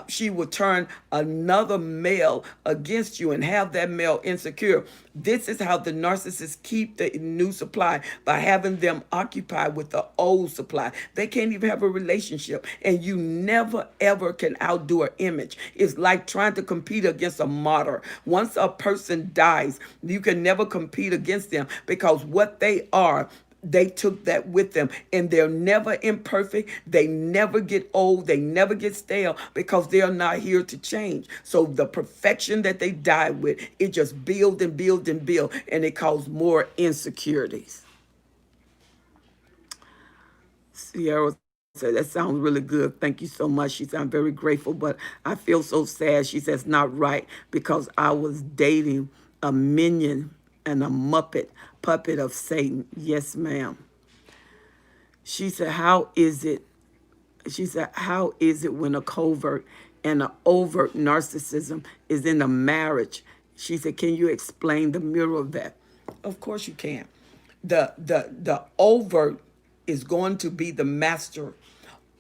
she will turn another male against you and have that male insecure. This is how the narcissists keep the new supply, by having them occupied with the old supply. They can't even have a relationship, and you never ever can outdo an image. It's like trying to compete against a martyr. Once a person dies, you can never compete against them, because what they are, they took that with them, and they're never imperfect. They never get old. They never get stale, because they are not here to change. So the perfection that they died with, it just build and build and build, and it caused more insecurities. Sierra said, that sounds really good. Thank you so much. She said, I'm very grateful, but I feel so sad. She says, not right, because I was dating a minion and a Muppet puppet of Satan. Yes, ma'am. She said, how is it? She said, how is it when a covert and an overt narcissism is in a marriage? She said, can you explain the mirror of that? Of course you can. The overt is going to be the master,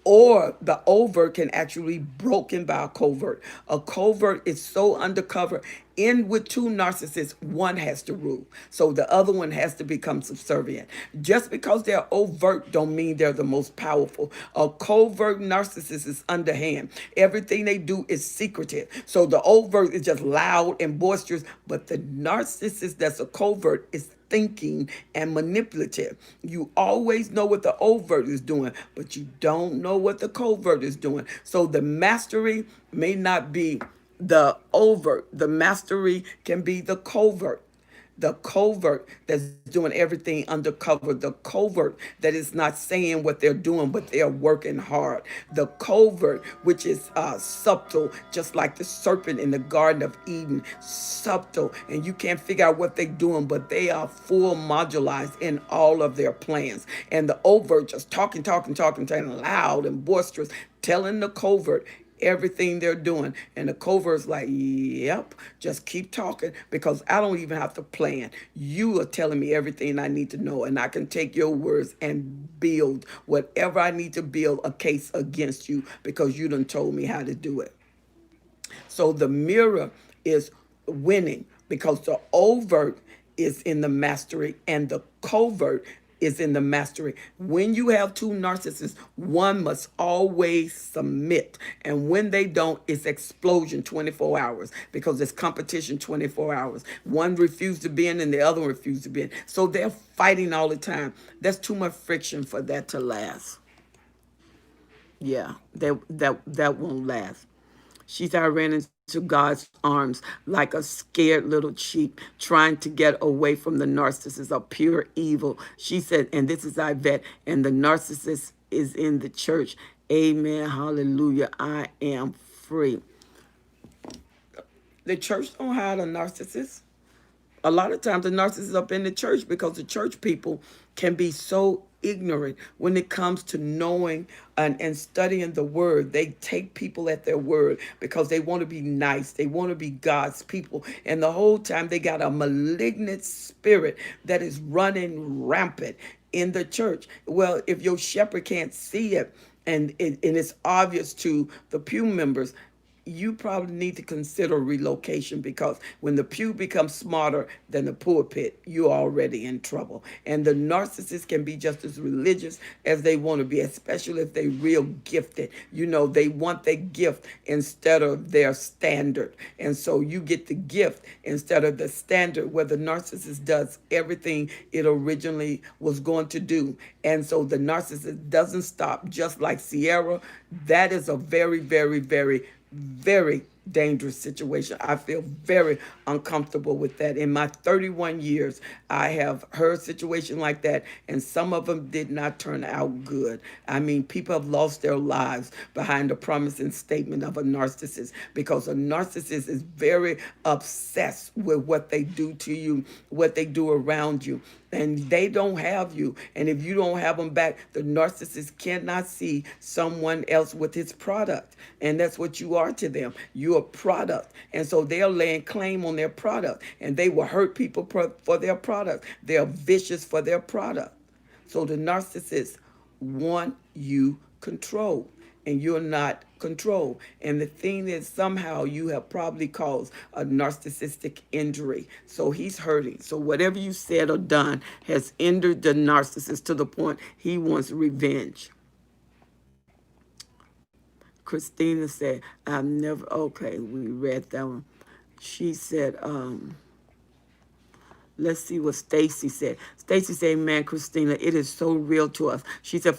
or the overt can actually be broken by a covert. A covert is so undercover. In with two narcissists, one has to rule. So the other one has to become subservient. Just because they're overt don't mean they're the most powerful. A covert narcissist is underhand. Everything they do is secretive. So the overt is just loud and boisterous, but the narcissist that's a covert is thinking and manipulative. You always know what the overt is doing, but you don't know what the covert is doing. So the mastery may not be the overt. The mastery can be the covert. The covert that's doing everything undercover. The covert that is not saying what they're doing, but they're working hard. The covert, which is subtle, just like the serpent in the Garden of Eden, subtle, and you can't figure out what they're doing, but they are full modularized in all of their plans. And the overt just talking loud and boisterous, telling the covert everything they're doing. And the covert's like, yep, just keep talking, because I don't even have to plan. You are telling me everything I need to know, and I can take your words and build whatever I need to build a case against you, because you done told me how to do it. So the mirror is winning, because the overt is in the mastery and the covert is in the mastery. When you have two narcissists, one must always submit. And when they don't, it's explosion 24 hours, because it's competition 24 hours. One refused to be in and the other one refused to be in. So they're fighting all the time. That's too much friction for that to last. Yeah, that won't last. She said, I ran into God's arms like a scared little sheep trying to get away from the narcissist of pure evil. She said, and this is Yvette, and the narcissist is in the church. Amen. Hallelujah. I am free. The church don't hide a narcissist. A lot of times the narcissist is up in the church, because the church people can be so ignorant when it comes to knowing and studying the word. They take people at their word because they want to be nice. They want to be God's people. And the whole time they got a malignant spirit that is running rampant in the church. Well, if your shepherd can't see it, and it's obvious to the pew members, you probably need to consider relocation, because when the pew becomes smarter than the pulpit, you're already in trouble. And the narcissist can be just as religious as they want to be, especially if they real gifted. You know, they want their gift instead of their standard. And so you get the gift instead of the standard, where the narcissist does everything it originally was going to do. And so the narcissist doesn't stop, just like Sierra. That is a very, very, very, very dangerous situation. I feel very uncomfortable with that. In my 31 years, I have heard situations like that, and some of them did not turn out good. I mean, people have lost their lives behind the promising statement of a narcissist, because a narcissist is very obsessed with what they do to you, what they do around you. And they don't have you. And if you don't have them back, the narcissist cannot see someone else with his product. And that's what you are to them. You're a product. And so they're laying claim on their product. And they will hurt people for their product. They're vicious for their product. So the narcissists want you controlled, and you're not controlled. And the thing is, somehow you have probably caused a narcissistic injury. So he's hurting. So whatever you said or done has injured the narcissist to the point he wants revenge. Christina said, I've never, okay, we read that one. She said, let's see what Stacy said. Stacy said, man, Christina, it is so real to us. She said,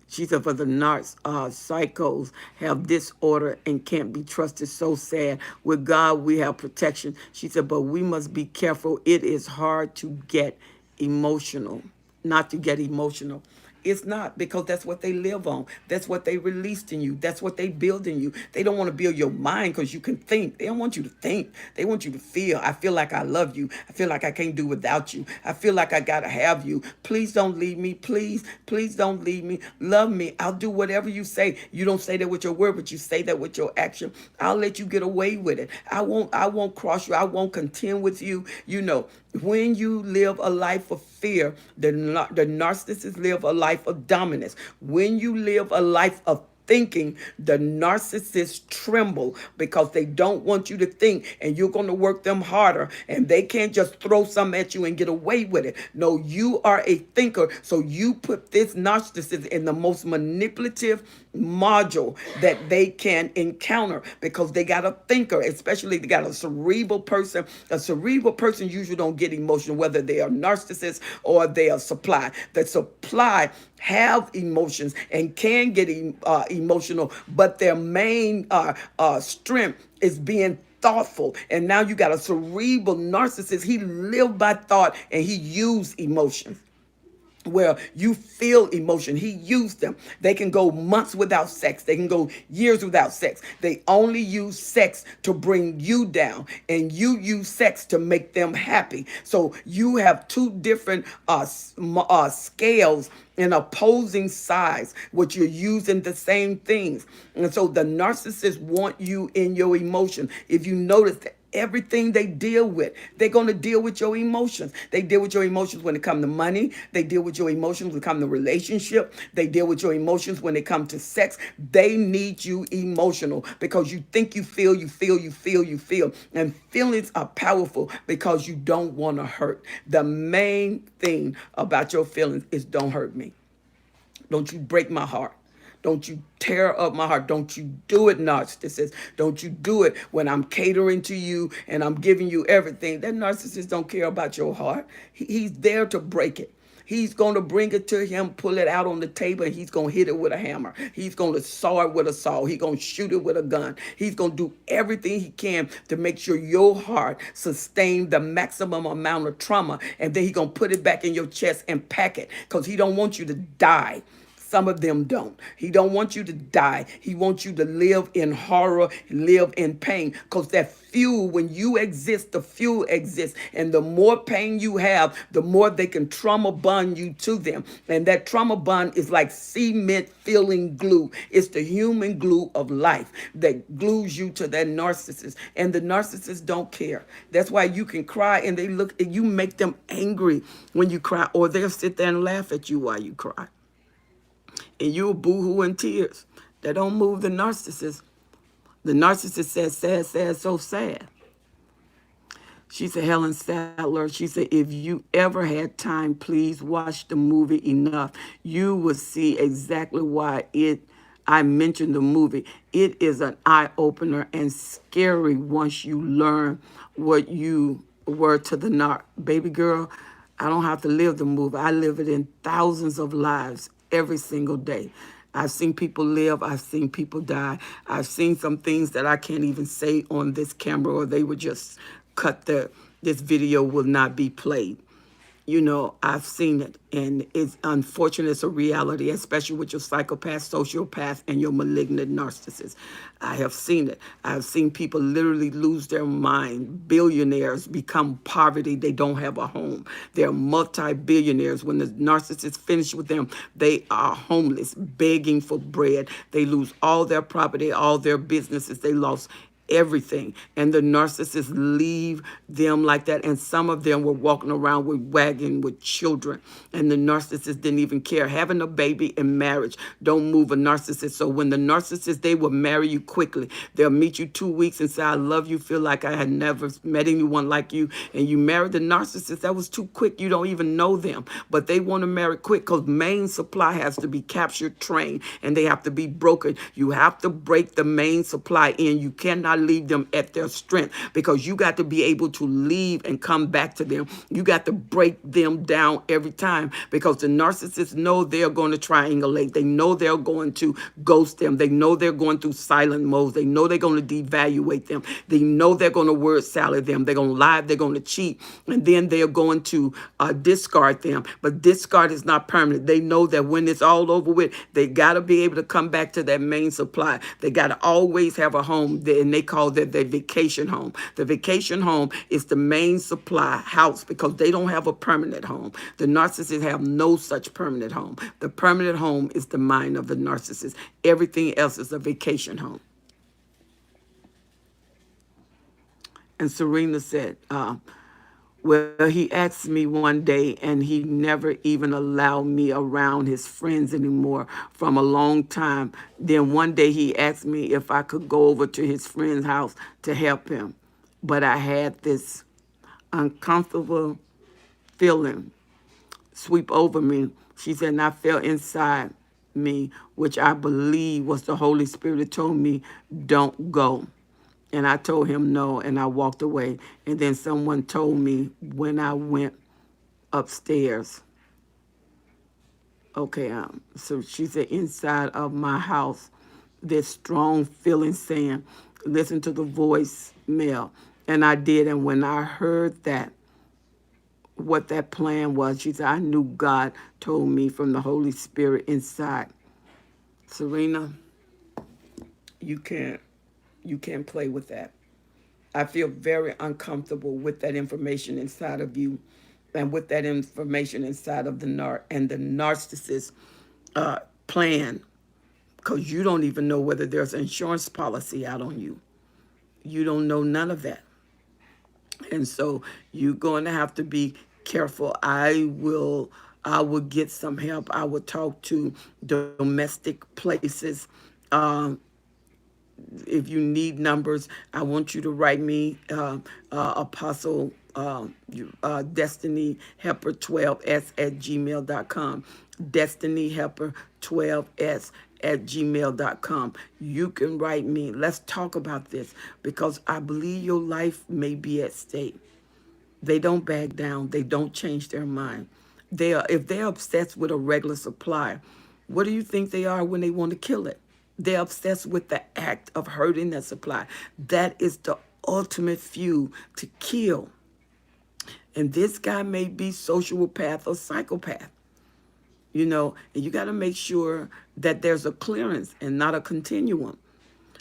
she said, for the psychos have disorder and can't be trusted. So sad. With God, we have protection. She said, but we must be careful. It is hard to get emotional, not to get emotional. It's not, because that's what they live on. That's what they released in you. That's what they build in you. They don't want to build your mind because you can think. They don't want you to think. They want you to feel. I feel like I love you. I feel like I can't do without you. I feel like I got to have you. Please don't leave me. Please, please don't leave me. Love me. I'll do whatever you say. You don't say that with your word, but you say that with your action. I'll let you get away with it. I won't cross you. I won't contend with you. You know, when you live a life of fear, the narcissists live a life of dominance. When you live a life of thinking, the narcissists tremble because they don't want you to think, and you're going to work them harder, and they can't just throw something at you and get away with it. No, you are a thinker, so you put this narcissist in the most manipulative module that they can encounter, because they got a thinker, especially they got a cerebral person. A cerebral person usually don't get emotional, whether they are narcissists or they are supply. The supply have emotions and can get emotional, but their main strength is being thoughtful. And now you got a cerebral narcissist. He lived by thought and he used emotions. Where you feel emotion, he used them. They can go months without sex. They can go years without sex. They only use sex to bring you down, and you use sex to make them happy. So you have two different scales in opposing sides, which you're using the same things. And so the narcissists want you in your emotion. If you notice that everything they deal with, they're going to deal with your emotions. They deal with your emotions when it comes to money. They deal with your emotions when it comes to relationship. They deal with your emotions when it comes to sex. They need you emotional, because you think you feel, you feel, you feel, you feel. And feelings are powerful because you don't want to hurt. The main thing about your feelings is, don't hurt me. Don't you break my heart. Don't you tear up my heart. Don't you do it, narcissist. Don't you do it when I'm catering to you and I'm giving you everything. That narcissist don't care about your heart. He's there to break it. He's going to bring it to him, pull it out on the table, and he's going to hit it with a hammer. He's going to saw it with a saw. He's going to shoot it with a gun. He's going to do everything he can to make sure your heart sustains the maximum amount of trauma, and then he's going to put it back in your chest and pack it, because he don't want you to die. Some of them don't. He don't want you to die. He wants you to live in horror, live in pain, because that fuel, when you exist, the fuel exists. And the more pain you have, the more they can trauma bond you to them. And that trauma bond is like cement filling glue. It's the human glue of life that glues you to that narcissist. And the narcissists don't care. That's why you can cry and they look, and you make them angry when you cry, or they'll sit there and laugh at you while you cry. And you'll boo-hoo in tears. That don't move the narcissist. The narcissist said, sad, sad, so sad. She said, Helen Sadler, she said, if you ever had time, please watch the movie enough. You will see exactly why I mentioned the movie. It is an eye opener and scary once you learn what you were to the narc. Baby girl, I don't have to live the movie. I live it in thousands of lives every single day. I've seen people live. I've seen people die. I've seen some things that I can't even say on this camera, or they would just this video will not be played. I've seen it, and it's unfortunate. It's a reality, especially with your psychopath, sociopath, and your malignant narcissist. I have seen it. I've seen people literally lose their mind. Billionaires become poverty. They don't have a home. They're multi-billionaires. When the narcissist finish with them, they are homeless, begging for bread. They lose all their property, all their businesses. They lost everything, and the narcissists leave them like that. And some of them were walking around with wagon with children, and the narcissist didn't even care. Having a baby in marriage don't move a narcissist. So when the narcissist, they will marry you quickly. They'll meet you 2 weeks and say, I love you, feel like I had never met anyone like you, and you married the narcissist. That was too quick. You don't even know them, but they want to marry quick because main supply has to be captured, trained, and they have to be broken. You have to break the main supply in. You cannot leave them at their strength, because you got to be able to leave and come back to them. You got to break them down every time, because the narcissists know they're going to triangulate. They know they're going to ghost them. They know they're going through silent modes. They know they're going to devaluate them. They know they're going to word salad them. They're going to lie. They're going to cheat. And then they're going to discard them. But discard is not permanent. They know that when it's all over with, they got to be able to come back to that main supply. They got to always have a home, and they call that their vacation home. The vacation home is the main supply house, because they don't have a permanent home. The narcissists have no such permanent home. The permanent home is the mind of the narcissist. Everything else is a vacation home. And Serena said, well, he asked me one day, and he never even allowed me around his friends anymore from a long time. Then one day he asked me if I could go over to his friend's house to help him. But I had this uncomfortable feeling sweep over me. She said, and I felt inside me, which I believe was the Holy Spirit that told me, don't go. And I told him no, and I walked away. And then someone told me when I went upstairs. Okay, so she said, inside of my house, this strong feeling saying, listen to the voice mail. And I did. And when I heard that, what that plan was, she said, I knew God told me from the Holy Spirit inside. Serena, you can't play with that. I feel very uncomfortable with that information inside of you, and with that information inside of the narcissist plan, because you don't even know whether there's an insurance policy out on you. You don't know none of that. And so you're going to have to be careful. I will get some help. I will talk to domestic places. If you need numbers, I want you to write me, Apostle Destiny Helper 12s at gmail.com. Destiny Helper 12s at gmail.com. You can write me. Let's talk about this, because I believe your life may be at stake. They don't back down. They don't change their mind. If they're obsessed with a regular supply, what do you think they are when they want to kill it? They're obsessed with the act of hurting that supply. That is the ultimate fuel to kill. And this guy may be sociopath or psychopath, and you got to make sure that there's a clearance and not a continuum.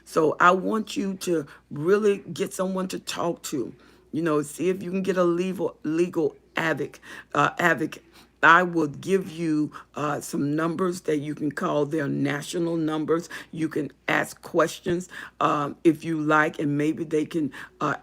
So I want you to really get someone to talk to, see if you can get a legal advocate. I will give you some numbers that you can call. They're national numbers. You can ask questions if you like, and maybe they can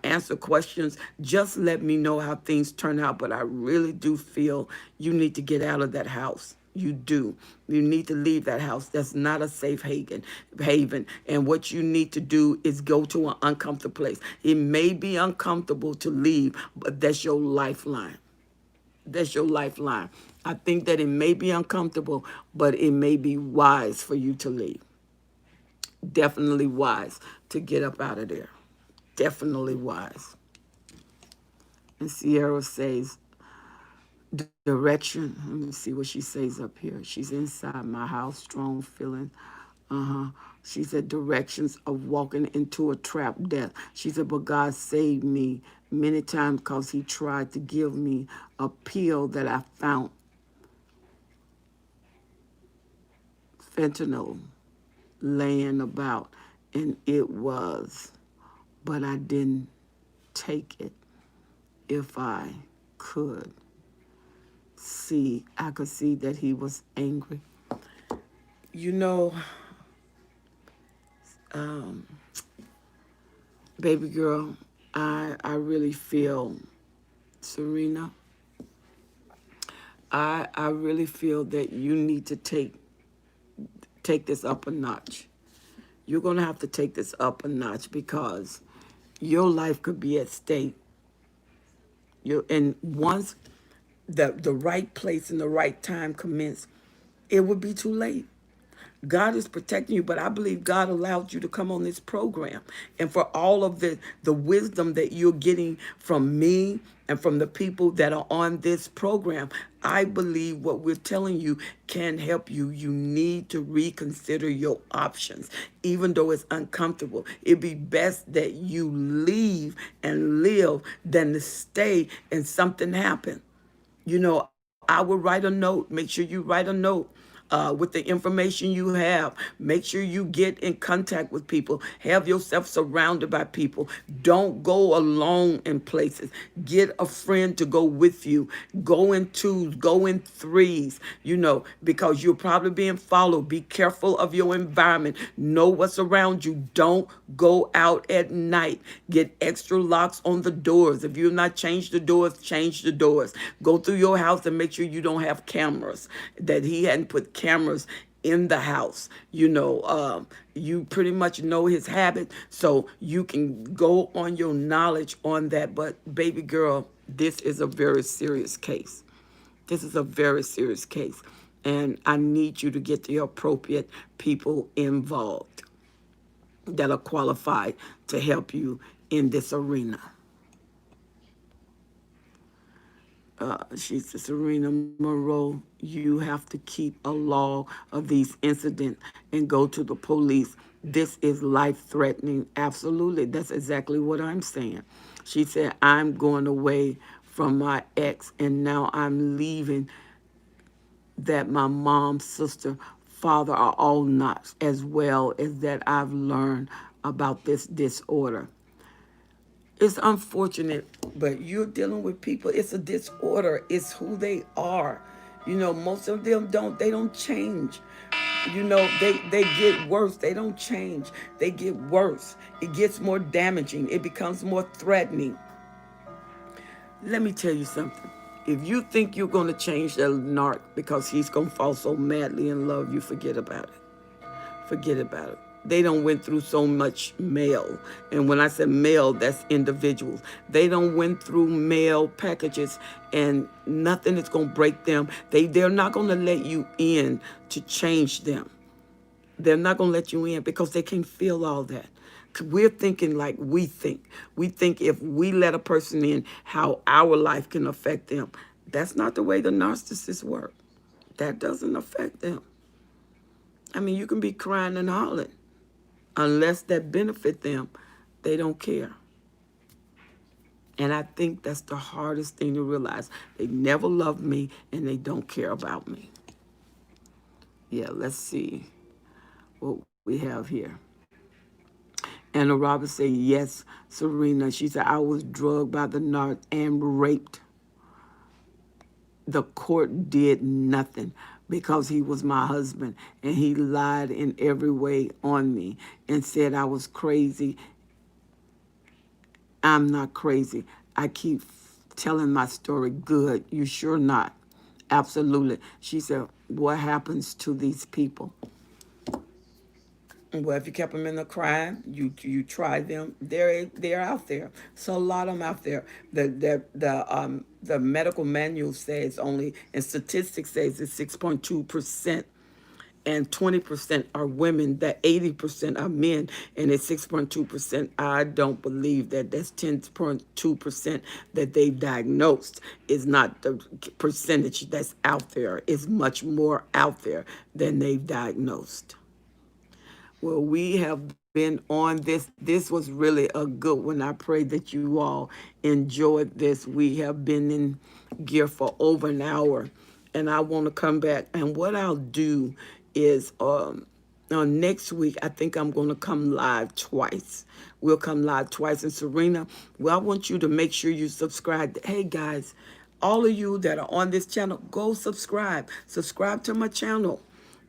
answer questions. Just let me know how things turn out. But I really do feel you need to get out of that house. You do. You need to leave that house. That's not a safe haven. And what you need to do is go to an uncomfortable place. It may be uncomfortable to leave, but that's your lifeline. That's your lifeline. I think that it may be uncomfortable, but it may be wise for you to leave. Definitely wise to get up out of there. Definitely wise. And Sierra says, direction. Let me see what she says up here. She's inside my house, strong feeling. She said directions of walking into a trap death. She said, but God saved me many times because he tried to give me a pill that I found. Fentanyl laying about, and it was, but I didn't take it. If I could see, I could see that he was angry. You know, baby girl, I really feel, Serena, I really feel that you need to take this up a notch. You're going to have to take this up a notch because your life could be at stake. And once the right place and the right time commence, it would be too late. God is protecting you, but I believe God allowed you to come on this program. And for all of the wisdom that you're getting from me and from the people that are on this program, I believe what we're telling you can help you. You need to reconsider your options, even though it's uncomfortable. It'd be best that you leave and live than to stay and something happen. I would write a note. Make sure you write a note with the information you have. Make sure you get in contact with people. Have yourself surrounded by people. Don't go alone in places. Get a friend to go with you. Go in twos, go in threes, because you're probably being followed. Be careful of your environment. Know what's around you. Don't go out at night. Get extra locks on the doors. If you've not changed the doors, change the doors. Go through your house and make sure you don't have cameras, that he hadn't put cameras in the house. You pretty much know his habit, so you can go on your knowledge on that. But baby girl, this is a very serious case. This is a very serious case. And I need you to get the appropriate people involved that are qualified to help you in this arena. She says, Serena Monroe, you have to keep a log of these incidents and go to the police. This is life-threatening. Absolutely. That's exactly what I'm saying. She said, I'm going away from my ex, and now I'm leaving that my mom, sister, father are all nuts, as well as that I've learned about this disorder. It's unfortunate, but you're dealing with people. It's a disorder. It's who they are. Most of them don't change. They get worse. They don't change. They get worse. It gets more damaging. It becomes more threatening. Let me tell you something. If you think you're going to change that narc because he's going to fall so madly in love, you forget about it. Forget about it. They don't went through so much mail. And when I say mail, that's individuals. They don't went through mail packages, and nothing is going to break them. They're not going to let you in to change them. They're not going to let you in because they can't feel all that. We're thinking like we think. We think if we let a person in, how our life can affect them. That's not the way the narcissists work. That doesn't affect them. I mean, you can be crying and hollering. Unless that benefit them, they don't care. And I think that's the hardest thing to realize. They never loved me, and they don't care about me. Yeah, let's see what we have here. Anna Roberts said, yes, Serena. She said, I was drugged by the narc and raped. The court did nothing because he was my husband, and he lied in every way on me and said I was crazy. I'm not crazy. I keep telling my story. Good. You sure not? Absolutely. She said, what happens to these people. Well, if you kept them in the crime, you try them. They're out there. So a lot of them out there. The medical manual says only, and statistics says it's 6.2%, and 20% are women. That 80% are men, and it's 6.2%. I don't believe that that's 10.2% that they've diagnosed is not the percentage that's out there. It's much more out there than they've diagnosed. Well, we have been on this. This was really a good one. I pray that you all enjoyed this. We have been in gear for over an hour, and I want to come back. And what I'll do is next week, I think I'm going to come live twice. We'll come live twice. And Serena, well, I want you to make sure you subscribe. Hey, guys, all of you that are on this channel, go subscribe. Subscribe to my channel.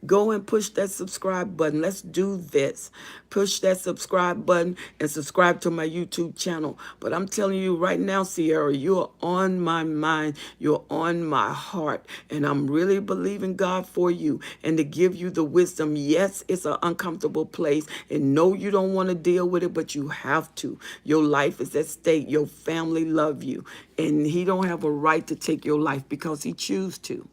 Go and push that subscribe button. Let's do this. Push that subscribe button and subscribe to my YouTube channel. But I'm telling you right now, Sierra, you're on my mind. You're on my heart. And I'm really believing God for you and to give you the wisdom. Yes, it's an uncomfortable place. And no, you don't want to deal with it, but you have to. Your life is at stake. Your family love you. And he don't have a right to take your life because he chooses to.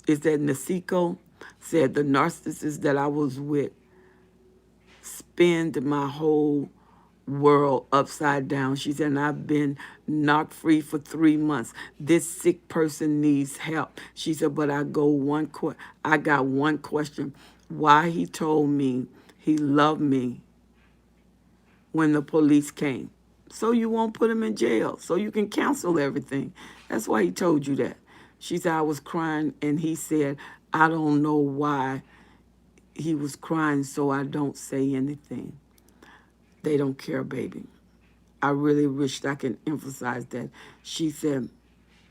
Is that Nasiko said the narcissist that I was with spend my whole world upside down. She said, and I've been knocked free for 3 months. This sick person needs help. She said, but I got one question. Why he told me he loved me when the police came. So you won't put him in jail. So you can cancel everything. That's why he told you that. She said, I was crying, and he said, I don't know why he was crying, so I don't say anything. They don't care, baby. I really wished I could emphasize that. She said,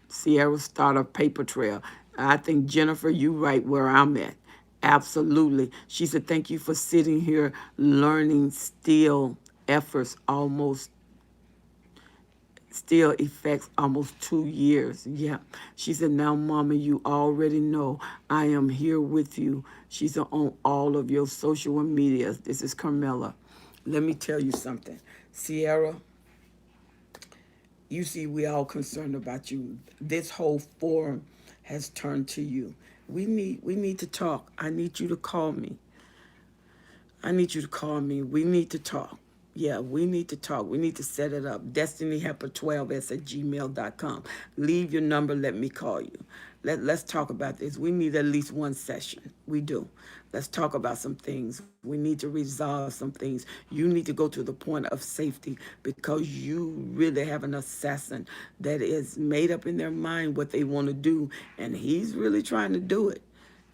Sierra, start a paper trail. I think, Jennifer, you right where I'm at. Absolutely. She said, thank you for sitting here learning still affects almost 2 years. Yeah. She said, now, Mama, you already know I am here with you. She said, on all of your social media. This is Carmela. Let me tell you something. Sierra, you see, we all concerned about you. This whole forum has turned to you. We need to talk. I need you to call me. I need you to call me. We need to talk. Yeah, we need to talk. We need to set it up. DestinyHelper12s@gmail.com. Leave your number. Let me call you. Let's talk about this. We need at least one session. We do. Let's talk about some things. We need to resolve some things. You need to go to the point of safety because you really have an assassin that is made up in their mind what they want to do, and he's really trying to do it.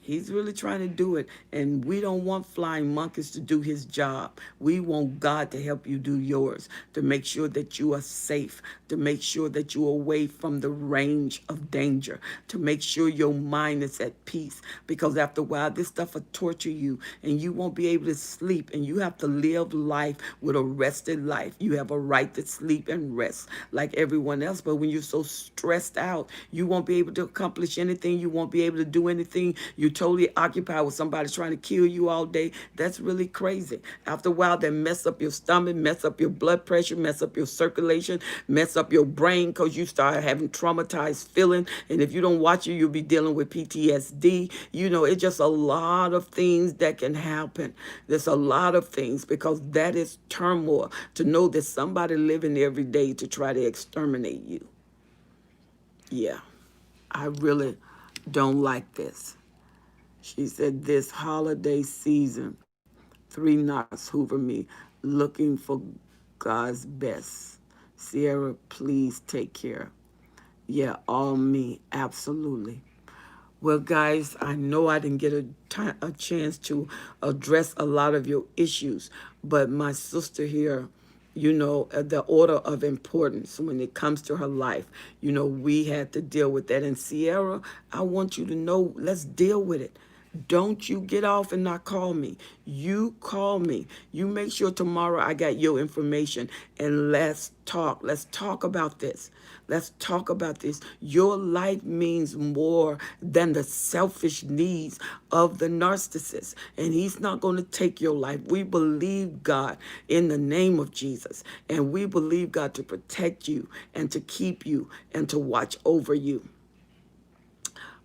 He's really trying to do it, and we don't want flying monkeys to do his job. We want God to help you do yours, to make sure that you are safe, to make sure that you're away from the range of danger, to make sure your mind is at peace, because after a while, this stuff will torture you, and you won't be able to sleep, and you have to live life with a rested life. You have a right to sleep and rest like everyone else, but when you're so stressed out, you won't be able to accomplish anything. You won't be able to do anything. You're totally occupied with somebody trying to kill you all day. That's really crazy. After a while, that mess up your stomach, mess up your blood pressure, mess up your circulation, mess up your brain because you start having traumatized feeling. And if you don't watch it, you'll be dealing with PTSD. You know, it's just a lot of things that can happen. There's a lot of things because that is turmoil to know that somebody living every day to try to exterminate you. Yeah, I really don't like this. She said, this holiday season, 3 knocks hoover me, looking for God's best. Sierra, please take care. Yeah, all me, absolutely. Well, guys, I know I didn't get a chance to address a lot of your issues, but my sister here, you know, the order of importance when it comes to her life, you know, we had to deal with that. And Sierra, I want you to know, let's deal with it. Don't you get off and not call me. You call me. You make sure tomorrow I got your information, and let's talk. Let's talk about this. Let's talk about this. Your life means more than the selfish needs of the narcissist. And he's not going to take your life. We believe God in the name of Jesus. And we believe God to protect you and to keep you and to watch over you.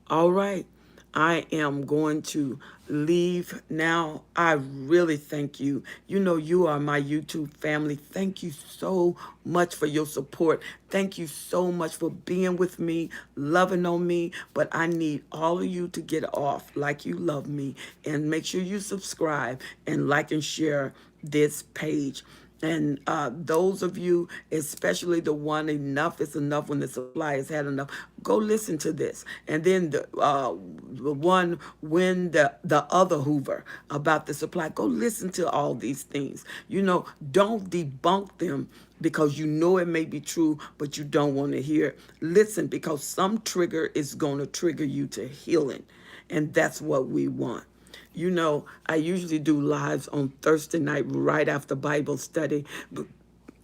All right. I am going to leave now. I really thank you. You know, you are my YouTube family. Thank you so much for your support. Thank you so much for being with me, loving on me. But I need all of you to get off like you love me, and make sure you subscribe and like and share this page. And those of you, especially the one, enough is enough when the supply has had enough, go listen to this. And then the one when the other Hoover about the supply, go listen to all these things. You know, don't debunk them because you know it may be true, but you don't want to hear it. Listen, because some trigger is going to trigger you to healing. And that's what we want. You know, I usually do lives on Thursday night right after Bible study. But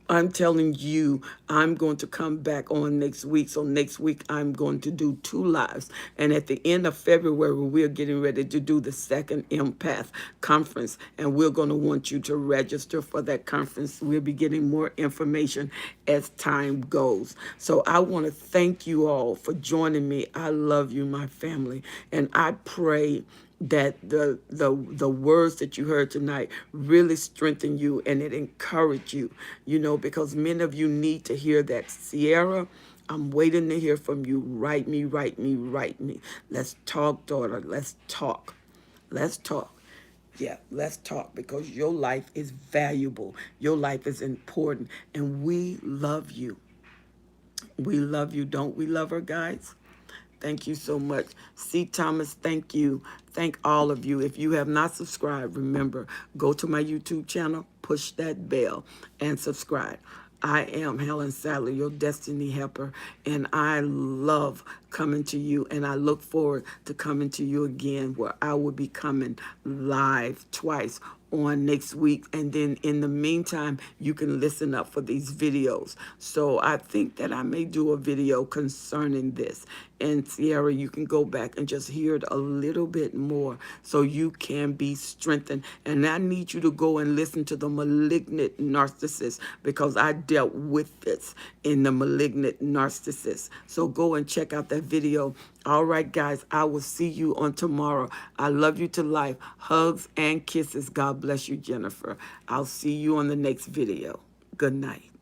I'm telling you, I'm going to come back on next week. So next week, I'm going to do 2 lives. And at the end of February, we're getting ready to do the second Empath conference. And we're going to want you to register for that conference. We'll be getting more information as time goes. So I want to thank you all for joining me. I love you, my family. And I pray that the words that you heard tonight really strengthen you and it encourage you, you know, because many of you need to hear that. Sierra, I'm waiting to hear from you. Write me, write me, write me. Let's talk, daughter. Let's talk. Let's talk. Yeah, let's talk, because your life is valuable. Your life is important, and we love you. We love you. Don't we love her, guys? Thank you so much. C. Thomas, thank you. Thank all of you. If you have not subscribed, remember, go to my YouTube channel, push that bell, and subscribe. I am Helen Sadler, your destiny helper, and I love coming to you, and I look forward to coming to you again, where I will be coming live twice on next week. And then in the meantime, you can listen up for these videos. So I think that I may do a video concerning this. And Sierra, you can go back and just hear it a little bit more so you can be strengthened. And I need you to go and listen to the malignant narcissist, because I dealt with this in the malignant narcissist. So go and check out that video. All right, guys, I will see you on tomorrow. I love you to life. Hugs and kisses. God bless you, Jennifer. I'll see you on the next video. Good night.